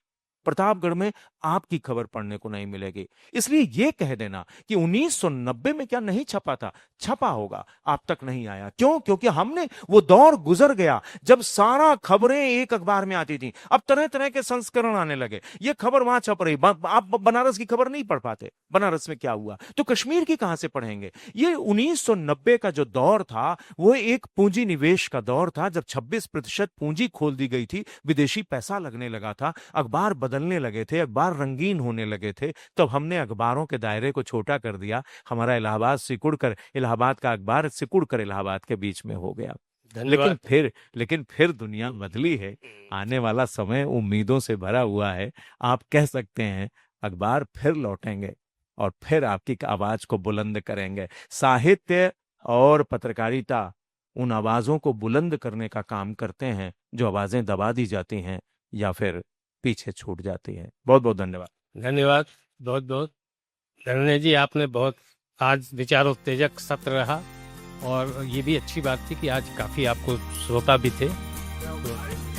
प्रतापगढ़ में आपकी खबर पढ़ने को नहीं मिलेगी। इसलिए यह कह देना कि 1990 में क्या नहीं छपा था, छपा होगा, आप तक नहीं आया। क्यों? क्योंकि हमने वो दौर गुजर गया जब सारा खबरें एक अखबार में आती थी। अब तरह तरह के संस्करण आने लगे, ये खबर वहां छप रही, आप बनारस की खबर नहीं पढ़ पाते, बनारस में क्या हुआ, तो कश्मीर की कहां से पढ़ेंगे। ये 1990 का जो दौर था, वो एक पूंजी निवेश का दौर था, जब 26% पूंजी खोल दी गई थी, विदेशी पैसा लगने लगा था, अखबार बदलने लगे थे, अखबार रंगीन होने लगे थे। तब हमने अखबारों के दायरे को छोटा कर दिया, हमारा इलाहाबाद सिकुड़ कर, इलाहाबाद का अखबार सिकुड़ कर इलाहाबाद के बीच में हो गया। लेकिन फिर दुनिया बदली है, आने वाला समय उम्मीदों से भरा हुआ है। आप कह सकते हैं अखबार फिर लौटेंगे और फिर आपकी आवाज को बुलंद करेंगे। साहित्य और पत्रकारिता उन आवाजों को बुलंद करने का काम करते हैं जो आवाजें दबा दी जाती हैं या फिर पीछे छूट जाती हैं। बहुत बहुत धन्यवाद। धन्यवाद, बहुत बहुत धन्यवाद जी। आपने बहुत आज विचारोत्तेजक सत्र रहा, और ये भी अच्छी बात थी कि आज काफी आपको श्रोता भी थे, तो